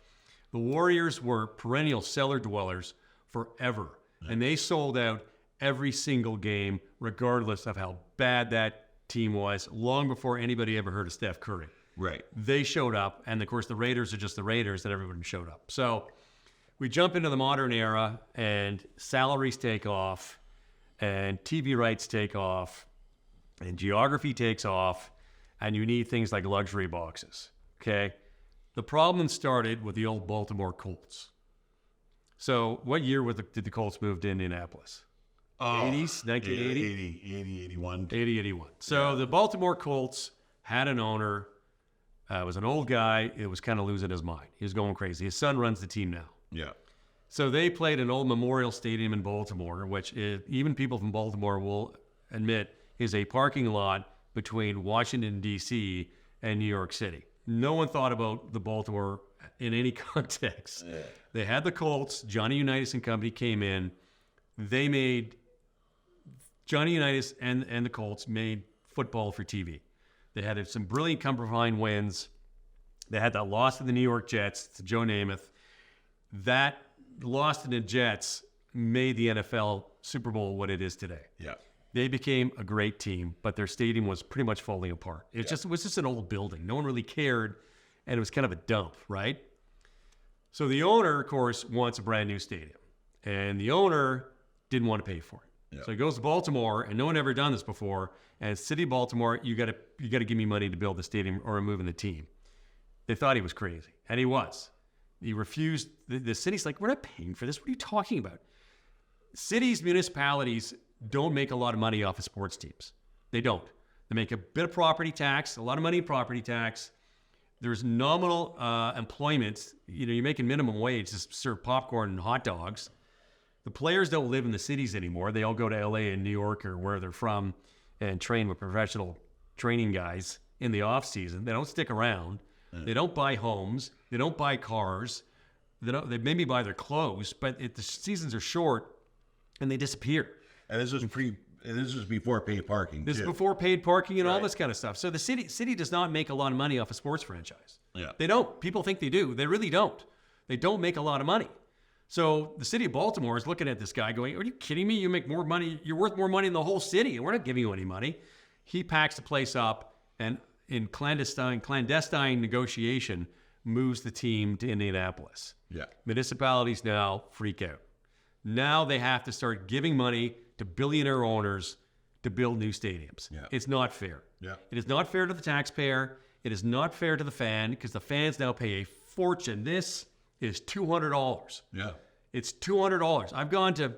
The Warriors were perennial cellar dwellers forever, and they sold out every single game, regardless of how bad that team was, long before anybody ever heard of Steph Curry. Right. They showed up, and of course the Raiders are just the Raiders that everyone showed up. So we jump into the modern era, and salaries take off, and TV rights take off, and geography takes off, and you need things like luxury boxes, okay? The problem started with the old Baltimore Colts. So what year did the Colts move to Indianapolis? 80s, 1980? 81. 81. So the Baltimore Colts had an owner. It was an old guy. It was kind of losing his mind. He was going crazy. His son runs the team now. Yeah. So they played an old Memorial Stadium in Baltimore, which even people from Baltimore will admit is a parking lot between Washington, D.C. and New York City. No one thought about the Baltimore in any context. Yeah. They had the Colts. Johnny Unitas and company came in. They made Johnny Unitas and the Colts made football for TV. They had some brilliant come-from-behind wins. They had that loss to the New York Jets to Joe Namath. That loss to the Jets made the NFL Super Bowl what it is today. Yeah. They became a great team, but their stadium was pretty much falling apart. It was just an old building. No one really cared, and it was kind of a dump, right? So the owner, of course, wants a brand new stadium, and the owner didn't want to pay for it. Yeah. So he goes to Baltimore, and no one ever done this before. And City of Baltimore, you got to give me money to build the stadium, or I'm moving the team. They thought he was crazy, and he was. He refused. The city's like, we're not paying for this. What are you talking about? Cities, municipalities don't make a lot of money off of sports teams. They don't. They make a bit of property tax, a lot of money in property tax. There's nominal employment. You're making minimum wage to serve popcorn and hot dogs. The players don't live in the cities anymore. They all go to LA and New York or where they're from and train with professional training guys in the off season. They don't stick around. They don't buy homes. They don't buy cars. They maybe buy their clothes, but the seasons are short and they disappear. And this was before paid parking. This is before paid parking and all this kind of stuff. So the city does not make a lot of money off a sports franchise. Yeah. They don't. People think they do. They really don't. They don't make a lot of money. So the city of Baltimore is looking at this guy going, are you kidding me? You make more money. You're worth more money than the whole city, and we're not giving you any money. He packs the place up and in clandestine negotiation moves the team to Indianapolis. Yeah. Municipalities now freak out. Now they have to start giving money to billionaire owners to build new stadiums. Yeah. It's not fair. Yeah. It is not fair to the taxpayer. It is not fair to the fan because the fans now pay a fortune. This is $200. Yeah. It's $200. I've gone to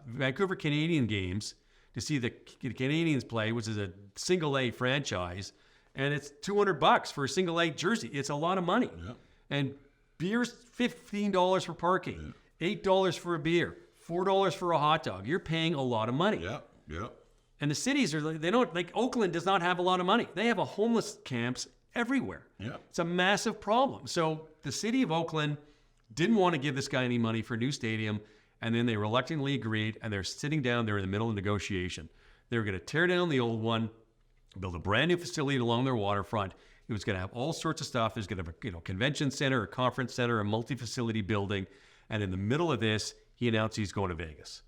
Vancouver Canadian games to see the Canadians play, which is a single A franchise, and it's $200 for a single A jersey. It's a lot of money. Yeah. And beer's $15 for parking, $8 for a beer, $4 for a hot dog. You're paying a lot of money. Yeah. Yeah. And the cities Oakland does not have a lot of money. They have homeless camps everywhere. Yeah. It's a massive problem. So the city of Oakland didn't want to give this guy any money for a new stadium, and then they reluctantly agreed, and they're sitting down there in the middle of negotiation. They were going to tear down the old one, build a brand new facility along their waterfront. It was going to have all sorts of stuff. It was going to have a convention center, a conference center, a multi-facility building. And in the middle of this, he announced he's going to Vegas.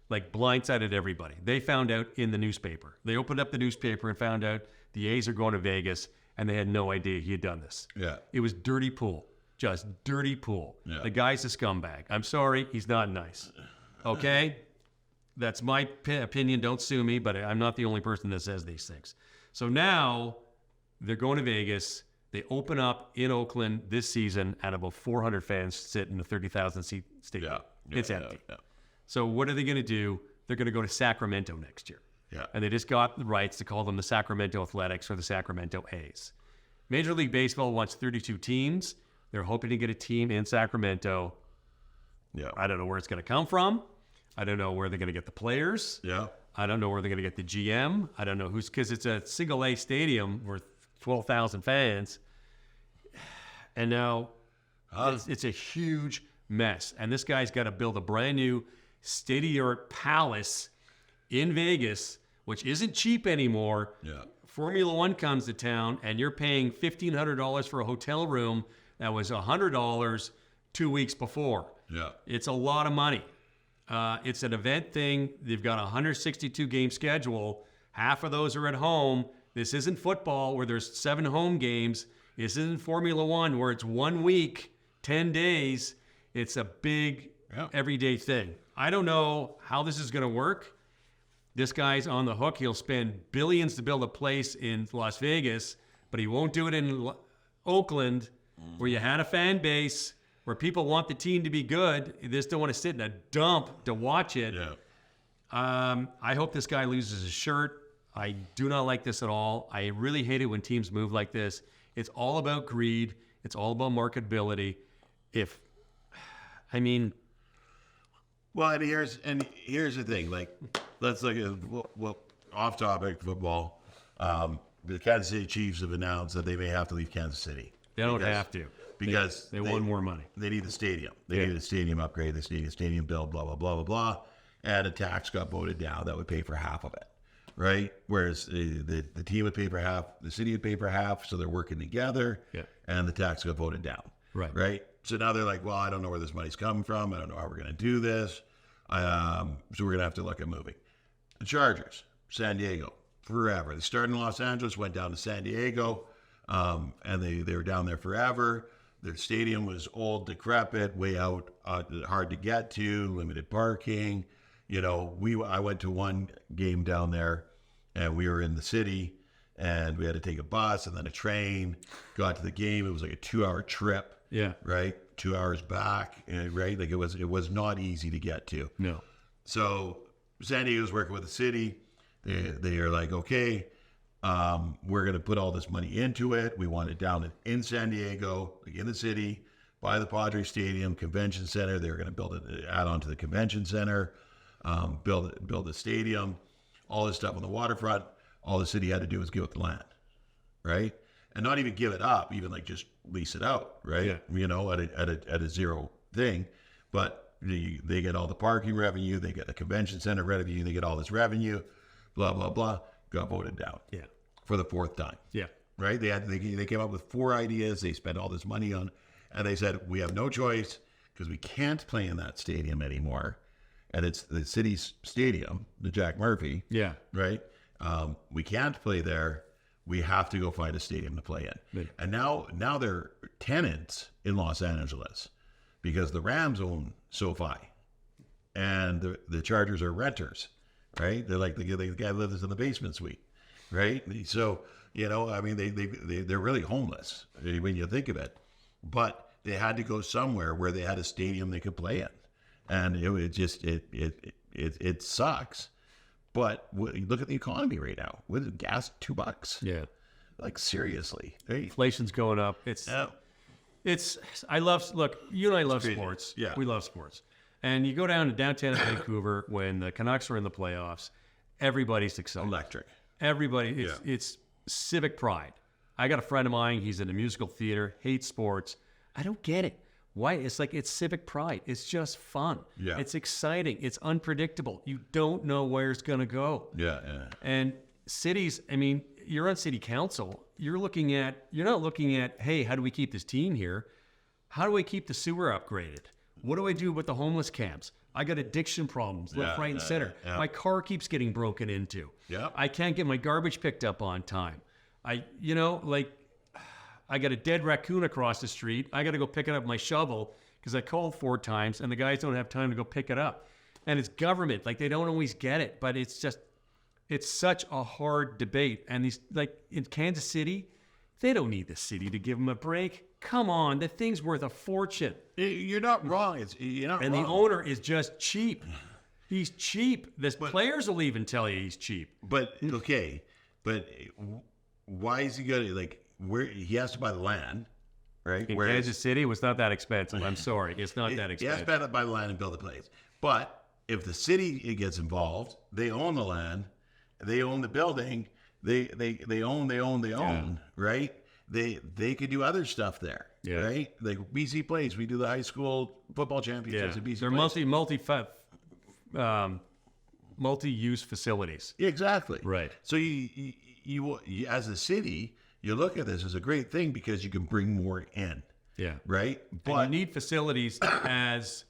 Like blindsided everybody. They found out in the newspaper. They opened up the newspaper and found out the A's are going to Vegas, and they had no idea he had done this. Yeah. It was dirty pool. Just dirty pool. Yeah. The guy's a scumbag. I'm sorry, he's not nice. Okay? That's my opinion. Don't sue me, but I'm not the only person that says these things. So now they're going to Vegas. They open up in Oakland this season, and about 400 fans sit in the 30,000-seat stadium. It's empty. Yeah. So what are they going to do? They're going to go to Sacramento next year. Yeah. And they just got the rights to call them the Sacramento Athletics or the Sacramento A's. Major League Baseball wants 32 teams. They're hoping to get a team in Sacramento. Yeah. I don't know where it's going to come from. I don't know where they're going to get the players. Yeah. I don't know where they're going to get the GM. I don't know who's, because it's a single A stadium with 12,000 fans. And now It's a huge mess. And this guy's got to build a brand new state-of-the-art palace in Vegas, which isn't cheap anymore. Yeah. Formula One comes to town, and you're paying $1,500 for a hotel room that was $100 2 weeks before. Yeah. It's a lot of money. It's an event thing. They've got a 162-game schedule. Half of those are at home. This isn't football where there's 7 home games. This isn't Formula One where it's 1 week, 10 days. It's a big, everyday thing. I don't know how this is going to work. This guy's on the hook. He'll spend billions to build a place in Las Vegas, but he won't do it in Oakland, where you had a fan base, where people want the team to be good. They just don't want to sit in a dump to watch it. Yeah. I hope this guy loses his shirt. I do not like this at all. I really hate it when teams move like this. It's all about greed. It's all about marketability. Well, and here's the thing. Like, let's look at off topic football. The Kansas City Chiefs have announced that they may have to leave Kansas City. They don't have to because they want more money. They need the stadium. They need a stadium upgrade. They need a stadium build. Blah blah blah blah blah. And a tax got voted down that would pay for half of it, right? Whereas the team would pay for half, the city would pay for half, so they're working together. Yeah. And the tax got voted down. Right. Right. So now they're like, well, I don't know where this money's coming from. I don't know how we're going to do this. So we're going to have to look at moving. The Chargers, San Diego, forever. They started in Los Angeles, went down to San Diego, and they were down there forever. Their stadium was old, decrepit, way out, hard to get to, limited parking. You know, I went to one game down there, and we were in the city, and we had to take a bus and then a train. Got to the game. It was like a 2-hour trip. Yeah. Right. 2 hours back. Right. Like it was not easy to get to. No. So San Diego's working with the city. They are like, okay, we're going to put all this money into it. We want it down in San Diego, like in the city, by the Padres Stadium, Convention Center. They're going to build it, add on to the Convention Center, build a stadium, all this stuff on the waterfront. All the city had to do was give up the land, right? And not even give it up, even like just lease it out, right? Yeah. You know, at a zero thing. But they get all the parking revenue, they get the convention center revenue, they get all this revenue, blah blah blah. Got voted down. Yeah. For the 4th time. Yeah. Right? They came up with 4 ideas. They spent all this money on, and they said we have no choice because we can't play in that stadium anymore, and it's the city's stadium, the Jack Murphy. Yeah. Right. We can't play there. We have to go find a stadium to play in. Yeah. And now they're tenants in Los Angeles because the Rams own SoFi and the Chargers are renters, right? They're like the guy lives in the basement suite, right? So, you know, I mean, they're really homeless when you think of it, but they had to go somewhere where they had a stadium they could play in. And it sucks. But look at the economy right now. With gas, $2. Yeah. Like seriously, right? Inflation's going up. Look, you and I love sports. Yeah. We love sports. And you go down to downtown Vancouver when the Canucks are in the playoffs, everybody's excited. Electric. Everybody, it's civic pride. I got a friend of mine, he's in a musical theater, hates sports. I don't get it. Why? It's civic pride. It's just fun. Yeah. It's exciting. It's unpredictable. You don't know where it's going to go. Yeah. And cities, I mean, you're on city council. You're not looking at, hey, how do we keep this team here? How do I keep the sewer upgraded? What do I do with the homeless camps? I got addiction problems left, right, and center. Yeah. My car keeps getting broken into. Yeah. I can't get my garbage picked up on time. I got a dead raccoon across the street. I got to go pick it up with my shovel because I called 4 times and the guys don't have time to go pick it up. And it's government. Like, they don't always get it, but it's such a hard debate. And these, like in Kansas City, they don't need the city to give them a break. Come on, the thing's worth a fortune. You're not wrong. You're not and wrong. The owner is just cheap. He's cheap. The players will even tell you he's cheap. But why is he going to, like, where he has to buy the land, right? In Kansas City, it was not that expensive. I'm sorry. It's not that expensive. He has to buy the land and build the place. But if the city gets involved, they own the land, they own the building, they own, right? they could do other stuff there, right? Like BC Place, we do the high school football championships at BC Place. They're multi-use facilities. Exactly. Right. So you as a city, you look at this as a great thing because you can bring more in. Yeah. Right. But and you need facilities as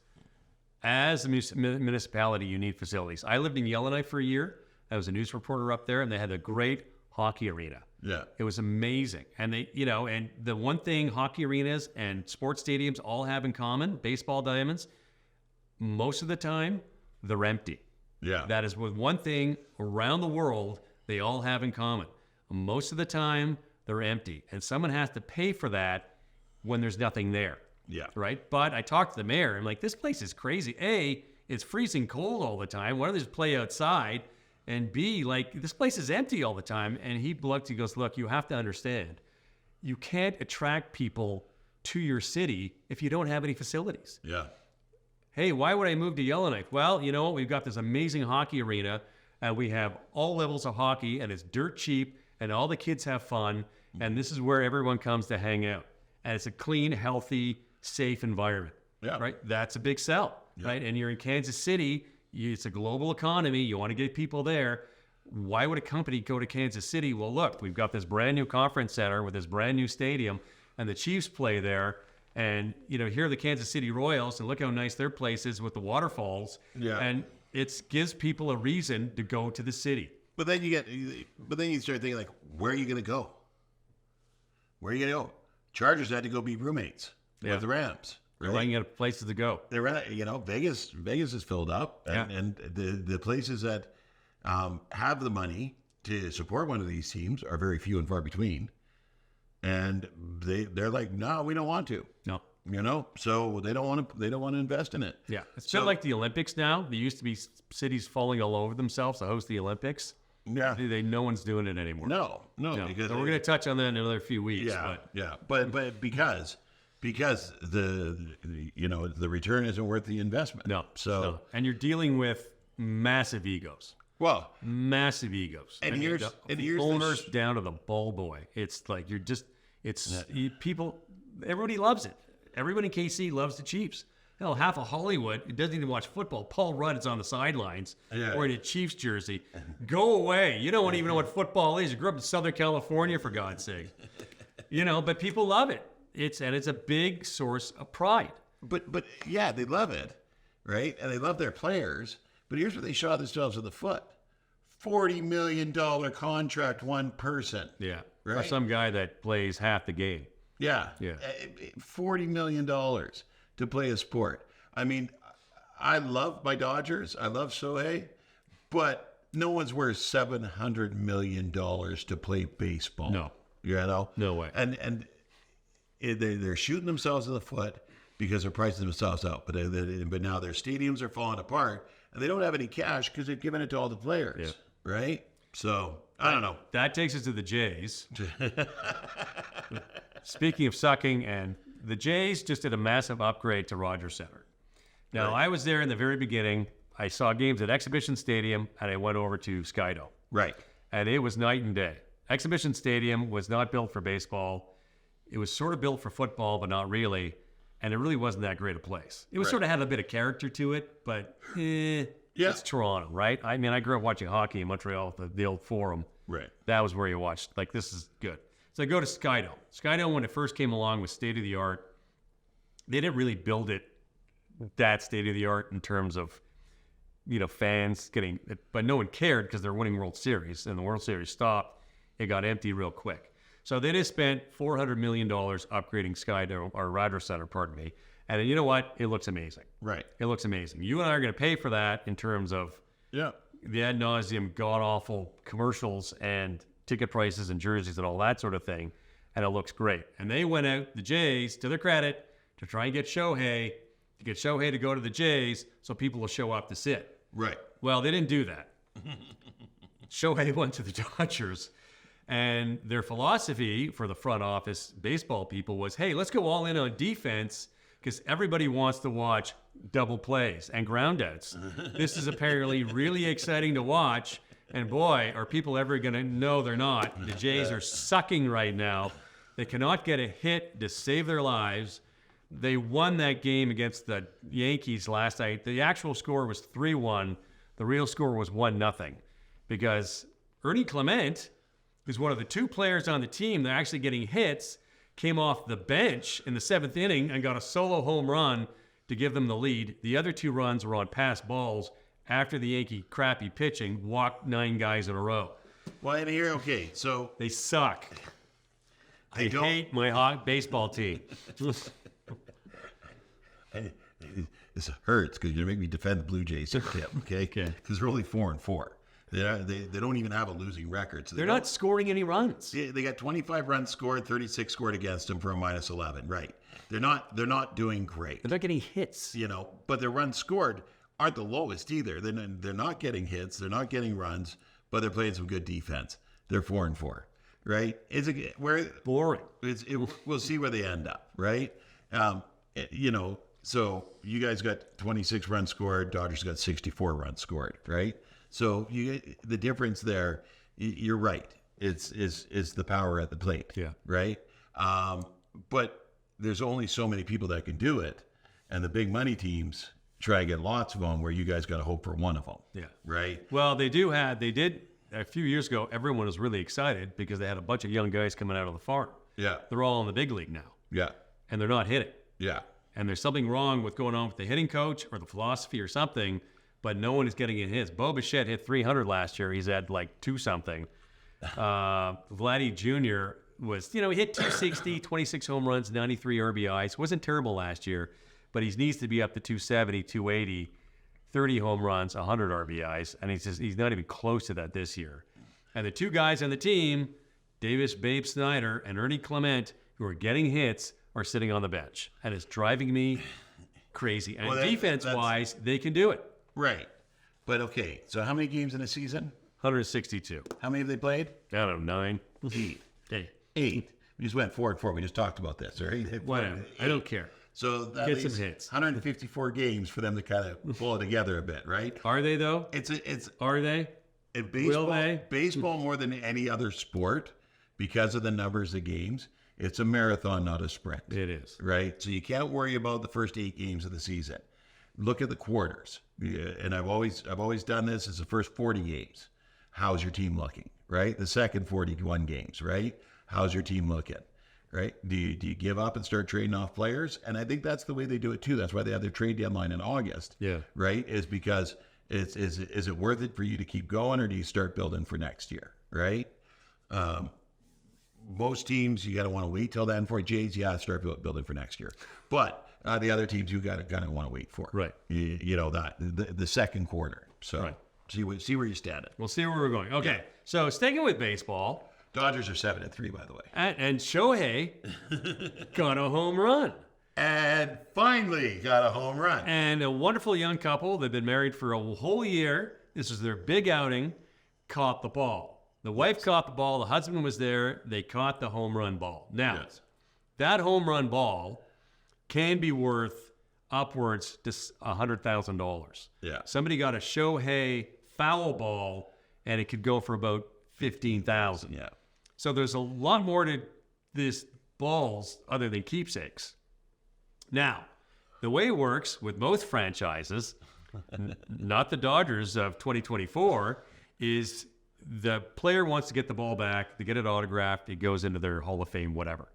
a municipality. You need facilities. I lived in Yellowknife for a year. I was a news reporter up there, and they had a great hockey arena. Yeah. It was amazing. And and the one thing hockey arenas and sports stadiums all have in common, baseball diamonds, most of the time, they're empty. Yeah. That is with one thing around the world they all have in common. Most of the time, they're empty. And someone has to pay for that when there's nothing there. Yeah. Right? But I talked to the mayor. I'm like, this place is crazy. A, it's freezing cold all the time. Why don't they just play outside? And B, like, this place is empty all the time. And he goes, look, you have to understand, you can't attract people to your city if you don't have any facilities. Yeah. Hey, why would I move to Yellowknife? Well, you know what? We've got this amazing hockey arena, and we have all levels of hockey, and it's dirt cheap, and all the kids have fun, and this is where everyone comes to hang out. And it's a clean, healthy, safe environment. Yeah. Right? That's a big sell. Yeah. Right? And you're in Kansas City. It's a global economy. You want to get people there. Why would a company go to Kansas City? Well, look, we've got this brand new conference center with this brand new stadium, and the Chiefs play there. And, here are the Kansas City Royals, and look how nice their place is with the waterfalls. Yeah. And it gives people a reason to go to the city. But then you start thinking, like, where are you going to go? Where are you going to go? Chargers had to go be roommates with the Rams. They're running out of places to go. They're Vegas is filled up, and the places that have the money to support one of these teams are very few and far between. And they're like, no, we don't want to. No. So they don't want to invest in it. Yeah. It's a bit like the Olympics now. There used to be cities falling all over themselves to host the Olympics. Yeah. No one's doing it anymore. No. Because so we're going to touch on that in another few weeks. But because the return isn't worth the investment. No. And you're dealing with massive egos. Well, massive egos. And here's owners down to the ball boy. It's like people. Everybody loves it. Everybody in KC loves the Chiefs. Hell, half of Hollywood doesn't even watch football. Paul Rudd is on the sidelines wearing a Chiefs jersey. Go away. You don't even know what football is. You grew up in Southern California, for God's sake. But people love it. It's a big source of pride. But yeah, they love it, right? And they love their players. But here's what they shot themselves in the foot. $40 million contract, one person. Yeah. Right? For some guy that plays half the game. Yeah. $40 million to play a sport. I mean, I love my Dodgers. I love Shohei. But no one's worth $700 million to play baseball. No. No way. And they're shooting themselves in the foot because they're pricing themselves out. But now their stadiums are falling apart. And they don't have any cash because they've given it to all the players, right? So, I don't know. That takes us to the Jays. Speaking of sucking, and the Jays just did a massive upgrade to Rogers Center. Now, I was there in the very beginning. I saw games at Exhibition Stadium, and I went over to Skydome. Right. And it was night and day. Exhibition Stadium was not built for baseball. It was sort of built for football, but not really. And it really wasn't that great a place. It was sort of had a bit of character to it, but it's Toronto, right? I mean, I grew up watching hockey in Montreal at the old Forum. Right. That was where you watched. Like, this is good. So I go to Skydome. Skydome, when it first came along, was state-of-the-art. They didn't really build it that state-of-the-art in terms of, fans getting it. But no one cared because they're winning World Series, and the World Series stopped. It got empty real quick. So they just spent $400 million upgrading Skydome, or Rogers Center, pardon me. And you know what? It looks amazing. Right. It looks amazing. You and I are going to pay for that in terms of the ad nauseum, god-awful commercials and ticket prices and jerseys and all that sort of thing. And it looks great. And they went out, the Jays, to their credit, to try and get Shohei to go to the Jays so people will show up to sit. Right. Well, they didn't do that. Shohei went to the Dodgers. And their philosophy for the front office baseball people was, hey, let's go all in on defense because everybody wants to watch double plays and groundouts. This is apparently really exciting to watch. And boy, are people ever going to know they're not. The Jays are sucking right now. They cannot get a hit to save their lives. They won that game against the Yankees last night. The actual score was 3-1. The real score was 1-0 because Ernie Clement, who's one of the 2 players on the team that are actually getting hits, came off the bench in the 7th inning and got a solo home run to give them the lead. The other 2 runs were on pass balls after the Yankee crappy pitching walked 9 guys in a row. Well, and here, okay, so They suck. I hate my baseball team. This hurts because you're going to make me defend the Blue Jays here, Tim, okay? Because they're only 4-4. They don't even have a losing record. So They're not scoring any runs. They got 25 runs scored, 36 scored against them for a -11. Right? They're not doing great. They're not getting hits. But their runs scored aren't the lowest either. They're not getting hits. They're not getting runs, but they're playing some good defense. They're 4-4. Right? Boring. We'll see where they end up. Right? So you guys got 26 runs scored. Dodgers got 64 runs scored. Right? So the difference there, you're right. It's the power at the plate. Yeah. Right. But there's only so many people that can do it, and the big money teams try to get lots of them. Where you guys got to hope for one of them. Yeah. Right. Well, they did a few years ago. Everyone was really excited because they had a bunch of young guys coming out of the farm. Yeah. They're all in the big league now. Yeah. And they're not hitting. Yeah. And there's something wrong with going on with the hitting coach or the philosophy or something. But no one is getting in his. Bo Bichette hit 300 last year. He's at like 2-something. Vladdy Jr. was, he hit 260, 26 home runs, 93 RBIs. Wasn't terrible last year, but he needs to be up to 270, 280, 30 home runs, 100 RBIs, and he's not even close to that this year. And the 2 guys on the team, Davis Babe Snyder and Ernie Clement, who are getting hits, are sitting on the bench, and it's driving me crazy. And defense-wise, they can do it. Right. But okay, so how many games in a season? 162. How many have they played? I don't know, 9. 8. 8. We just went 4-4. We just talked about this, right? Whatever. I don't care. So that Get leaves some hits. 154 games for them to kind of pull it together a bit, right? Are they though? Are they? In baseball, Will they? Baseball more than any other sport, because of the numbers of games, it's a marathon, not a sprint. It is. Right? So you can't worry about the first 8 games of the season. Look at the quarters. And I've always done this as the first 40 games. How's your team looking? Right? The second 41 games, right? How's your team looking? Right? Do you give up and start trading off players? And I think that's the way they do it too. That's why they have their trade deadline in August. Yeah. Right? Is because is it worth it for you to keep going, or do you start building for next year? Right? Most teams, you got to want to wait till then. For Jays, start building for next year. But the other teams, you got to want to wait for. Right. That the second quarter. So right. See where you stand at. We'll see where we're going. Okay. So sticking with baseball, Dodgers are 7-3, by the way. And Shohei got a home run. And finally got a home run. And a wonderful young couple. They've been married for a whole year. This is their big outing. Caught the ball. The wife caught the ball. The husband was there. They caught the home run ball. Now, that home run ball can be worth upwards to $100,000. Yeah. Somebody got a Shohei foul ball, and it could go for about $15,000. Yeah. So there's a lot more to this balls other than keepsakes. Now, the way it works with most franchises, not the Dodgers of 2024, is the player wants to get the ball back, they get it autographed, it goes into their Hall of Fame, whatever.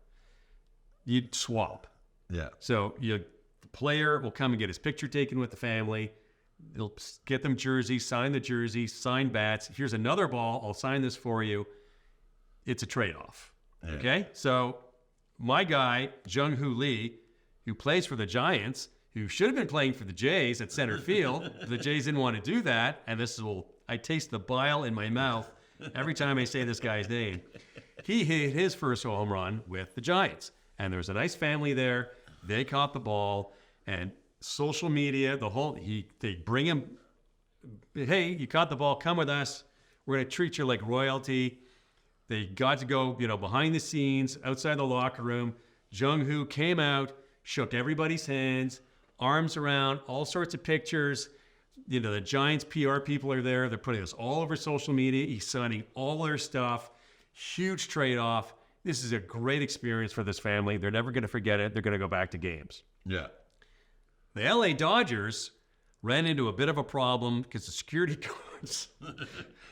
You swap. Yeah. So the player will come and get his picture taken with the family. They'll get them jerseys, sign the jersey, sign bats. Here's another ball. I'll sign this for you. It's a trade-off. Yeah. Okay? So my guy, Jung Hoo Lee, who plays for the Giants, who should have been playing for the Jays at center field, the Jays didn't want to do that, and I taste the bile in my mouth every time I say this guy's name. He hit his first home run with the Giants, and there was a nice family there. They caught the ball, and social media, they bring him, hey, you caught the ball, come with us. We're going to treat you like royalty. They got to go, behind the scenes, outside the locker room. Jung Hoo came out, shook everybody's hands, arms around, all sorts of pictures. The Giants PR people are there. They're putting this all over social media. He's signing all their stuff. Huge trade-off. this is a great experience for this family. They're never going to forget it. They're going to go back to games. Yeah. The LA Dodgers ran into a bit of a problem because the security guards,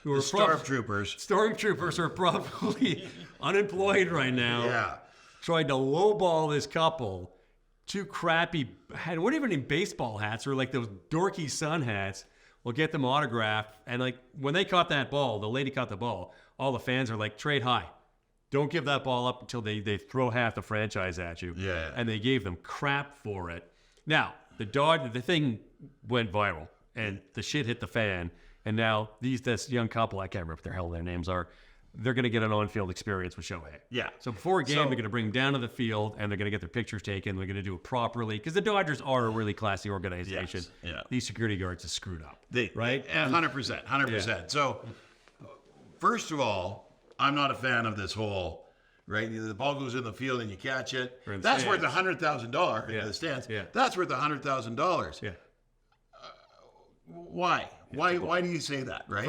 who are stormtroopers are probably unemployed right now, tried to lowball this couple. Two crappy, what even in baseball hats, or like those dorky sun hats. We'll get them autographed. And like when they caught that ball, the lady caught the ball, all the fans are like, trade high. Don't give that ball up until they throw half the franchise at you. Yeah. And they gave them crap for it. Now, the thing went viral and the shit hit the fan. And now this young couple, I can't remember what the hell their names are, they're going to get an on-field experience with Shohei. Yeah. So before a game, they're going to bring him down to the field, and they're going to get their pictures taken. They're going to do it properly because the Dodgers are a really classy organization. Yes. Yeah. These security guards are screwed up. Right? 100%. Yeah. So, first of all, I'm not a fan of this whole, right? The ball goes in the field and you catch it. That's worth $100,000 in the stands. Yeah. That's worth $100,000. Yeah. Why? Why do you say that, right?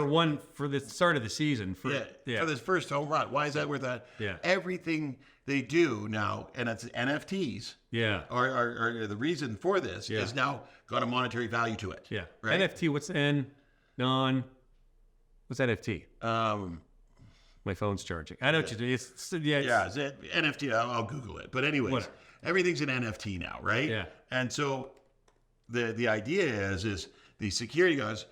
For the start of the season. For this first home run. Why is that worth that? Yeah. Everything they do now, and it's NFTs. Yeah. Or the reason for this is now got a monetary value to it. Yeah. Right? NFT, what's NFT? My phone's charging. I know what you do. It's NFT. I'll Google it. But anyways, everything's an NFT now, right? Yeah. And so the idea is the security guards,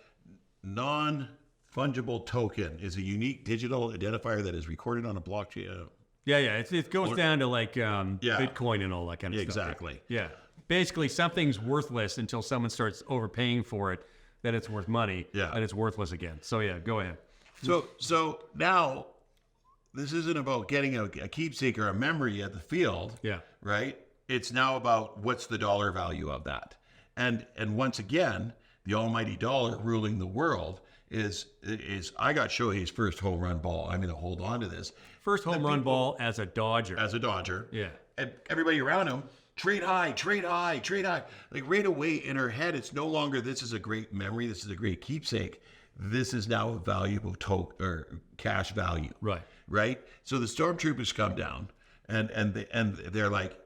non-fungible token is a unique digital identifier that is recorded on a blockchain. It goes down to like Bitcoin and all that kind of stuff. Exactly. Yeah. Basically, something's worthless until someone starts overpaying for it. Then it's worth money. Yeah. And it's worthless again. So go ahead. So now this isn't about getting a keepsake or a memory at the field. Yeah. Right. It's now about what's the dollar value of that. And once again, the almighty dollar ruling the world is I got Shohei's first home run ball. I'm going to hold on to this. First home run ball as a Dodger. Yeah. And everybody around him, trade high. Like right away in her head, it's no longer this is a great memory. This is a great keepsake. This is now a valuable or cash value. Right. So the stormtroopers come down and they're like,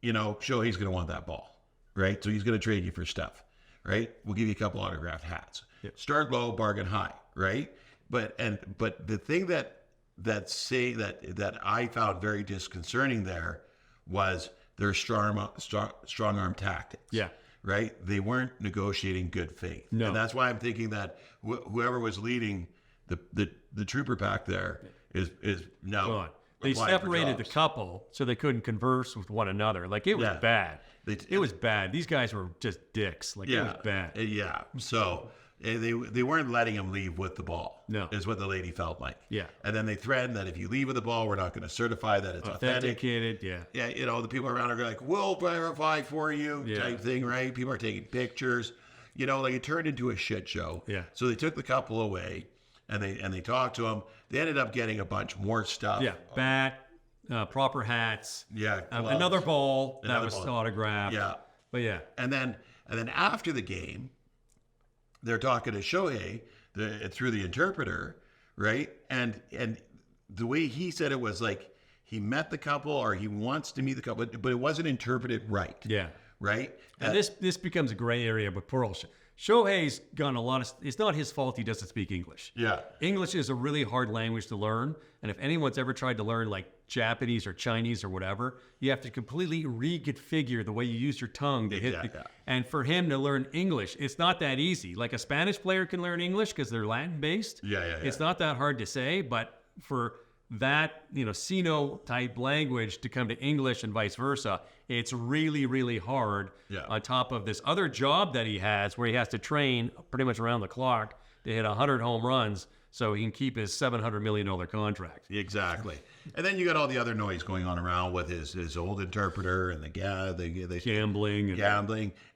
Shohei's going to want that ball. Right. So he's going to trade you for stuff. Right. We'll give you a couple autographed hats. Yep. Start low, bargain high. Right. But the thing that I found very disconcerting there was their strong arm tactics. Yeah. Right. They weren't negotiating good faith. No. And that's why I'm thinking that whoever was leading the trooper pack there is now. They separated the couple so they couldn't converse with one another. Like it was bad. It was bad. These guys were just dicks. Like it was bad. Yeah. So they weren't letting him leave with the ball. No. Is what the lady felt like. Yeah. And then they threatened that if you leave with the ball, we're not going to certify that it's authenticated. Yeah. Yeah. The people around are like, we'll verify for you type thing, right? People are taking pictures. It turned into a shit show. Yeah. So they took the couple away and they talked to them. They ended up getting a bunch more stuff. Yeah. Bat. Proper hats. Yeah. Another ball that was autographed. Yeah. But yeah. And then after the game, they're talking to Shohei through the interpreter, right? And the way he said it was like he met the couple or he wants to meet the couple, but it wasn't interpreted right. Yeah. Right? And this becomes a gray area, but Shohei's gone it's not his fault he doesn't speak English. Yeah. English is a really hard language to learn. And if anyone's ever tried to learn like Japanese or Chinese or whatever, you have to completely reconfigure the way you use your tongue to hit. And for him to learn English, it's not that easy. Like a Spanish player can learn English because they're Latin based. Yeah. It's not that hard to say, but for that, Sino type language to come to English and vice versa, it's really, really hard on top of this other job that he has where he has to train pretty much around the clock to hit 100 home runs so he can keep his $700 million contract. Exactly. And then you got all the other noise going on around with his old interpreter and the gambling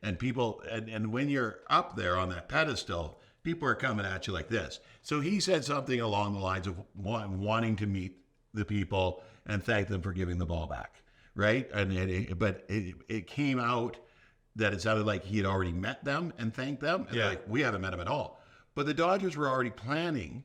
and people. And when you're up there on that pedestal, people are coming at you like this. So he said something along the lines of wanting to meet the people and thank them for giving the ball back. Right. But it came out that it sounded like he had already met them and thanked them. And like, we haven't met him at all. But the Dodgers were already planning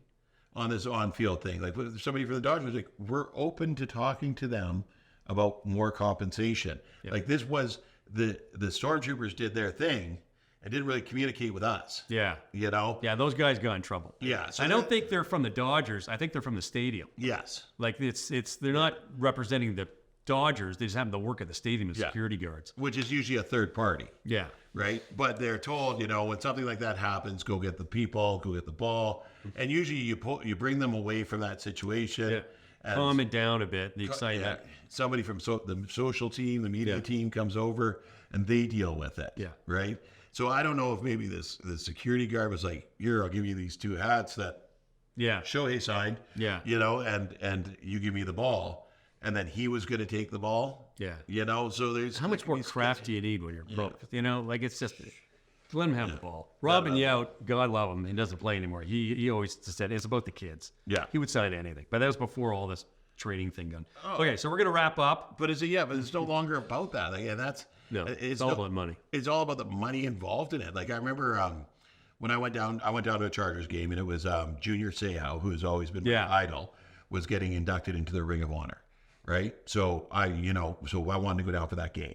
on this on-field thing. Like somebody for the Dodgers was like, we're open to talking to them about more compensation. Yeah. Like this was the Stormtroopers did their thing and didn't really communicate with us. Yeah. You know? Yeah, those guys got in trouble. Yeah. So I don't think they're from the Dodgers. I think they're from the stadium. Yes. Like they're not representing the Dodgers. They just happen to work at the stadium as security guards. Which is usually a third party. Yeah. Right? But they're told, you know, when something like that happens, go get the people, go get the ball. And usually you bring them away from that situation. Yeah. Calm it down a bit, the excitement. Yeah. Somebody from the social team, the media team comes over and they deal with it. Yeah. Right? So I don't know if maybe the security guard was like, here, I'll give you these 2 hats that Shohei signed. Yeah. You know, and you give me the ball. And then he was going to take the ball. Yeah. You know, so there's... How much more craft do you need when you're pro? You know, like it's just... Let him have the ball. Robin Yount, God love him, he doesn't play anymore. He always just said, it's about the kids. Yeah. He would sign anything. But that was before all this trading thing done. Oh. Okay, so we're going to wrap up. But but it's no longer about that. Like, and that's... No, it's all about money. It's all about the money involved in it. Like, I remember when I went down to a Chargers game, and it was Junior Seau, who has always been my idol, was getting inducted into the Ring of Honor, right? So I wanted to go down for that game.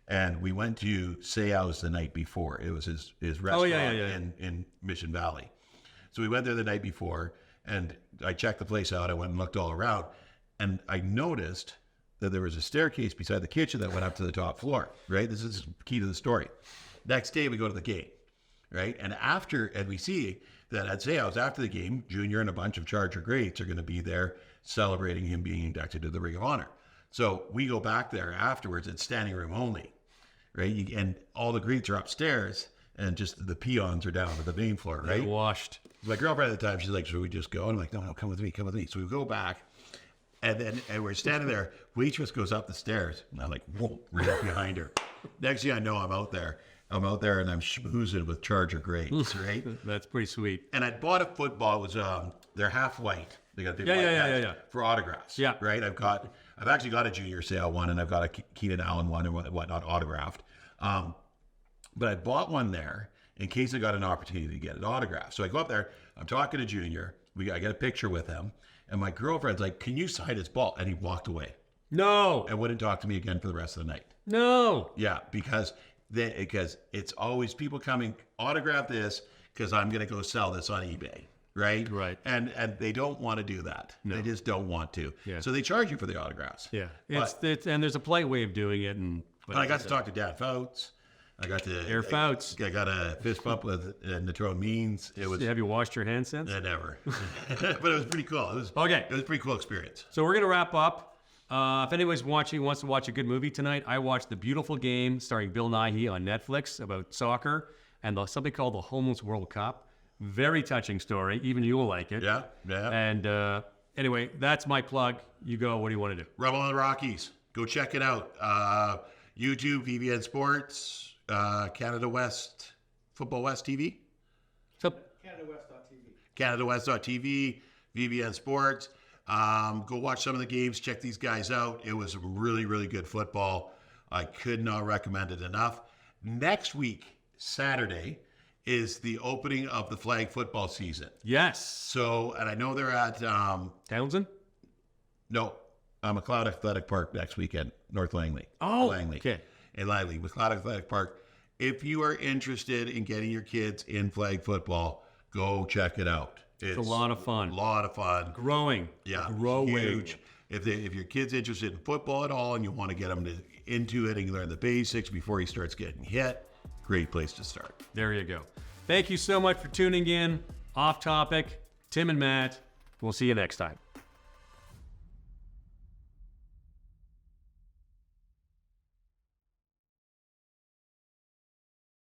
And we went to Seau's the night before. It was his restaurant in Mission Valley. So we went there the night before, and I checked the place out. I went and looked all around, and I noticed that there was a staircase beside the kitchen that went up to the top floor, right? This is key to the story. Next day, we go to the game, right? And we see that at Seau's after the game, Junior and a bunch of Charger greats are going to be there celebrating him being inducted to the Ring of Honor. So we go back there afterwards. It's standing room only, right? And all the greets are upstairs, and just the peons are down at the main floor, right? They're washed. My girlfriend at the time, she's like, should we just go? And I'm like, no, come with me. So we go back, and we're standing there. Waitress goes up the stairs, and I'm like, whoa, right up behind her. Next thing I know, I'm out there, and I'm schmoozing with Charger greats, right? That's pretty sweet. And I bought a football. It was they're half white. They got big white hats for autographs. Yeah. Right? I've actually got a Junior Seau one, and I've got a Keenan Allen one and whatnot autographed. But I bought one there in case I got an opportunity to get it autographed. So I go up there, I'm talking to Junior, I get a picture with him, and my girlfriend's like, can you sign his ball? And he walked away. No. And wouldn't talk to me again for the rest of the night. No. Yeah, because it's always people coming, autograph this, because I'm going to go sell this on eBay. Right? Right. And they don't want to do that. No. They just don't want to. Yeah. So they charge you for the autographs. Yeah. And there's a polite way of doing it. But I got to talk to Dan Fouts. I got a fist bump with Natrone Means. Have you washed your hands since? Never. But it was pretty cool. It was a pretty cool experience. So we're going to wrap up. If anybody's wants to watch a good movie tonight, I watched The Beautiful Game starring Bill Nighy on Netflix about soccer and something called the Homeless World Cup. Very touching story. Even you will like it. Yeah. And anyway, that's my plug. You go. What do you want to do? Rumble in the Rockies. Go check it out. YouTube, VBN Sports, Canada West, Football West TV. CanadaWest.tv, VBN Sports. Go watch some of the games. Check these guys out. It was really, really good football. I could not recommend it enough. Next week, Saturday, is the opening of the flag football season. Yes. So, and I know they're at... Townsend? No, McLeod Athletic Park next weekend, North Langley. Oh, Langley. Okay. In Langley, McLeod Athletic Park. If you are interested in getting your kids in flag football, go check it out. It's a lot of fun. Growing. Yeah. Growing. Huge. If your kid's interested in football at all and you want to get them into it and learn the basics before he starts getting hit, great place to start. There you go. Thank you so much for tuning in. Off Topic, Tim and Matt. We'll see you next time.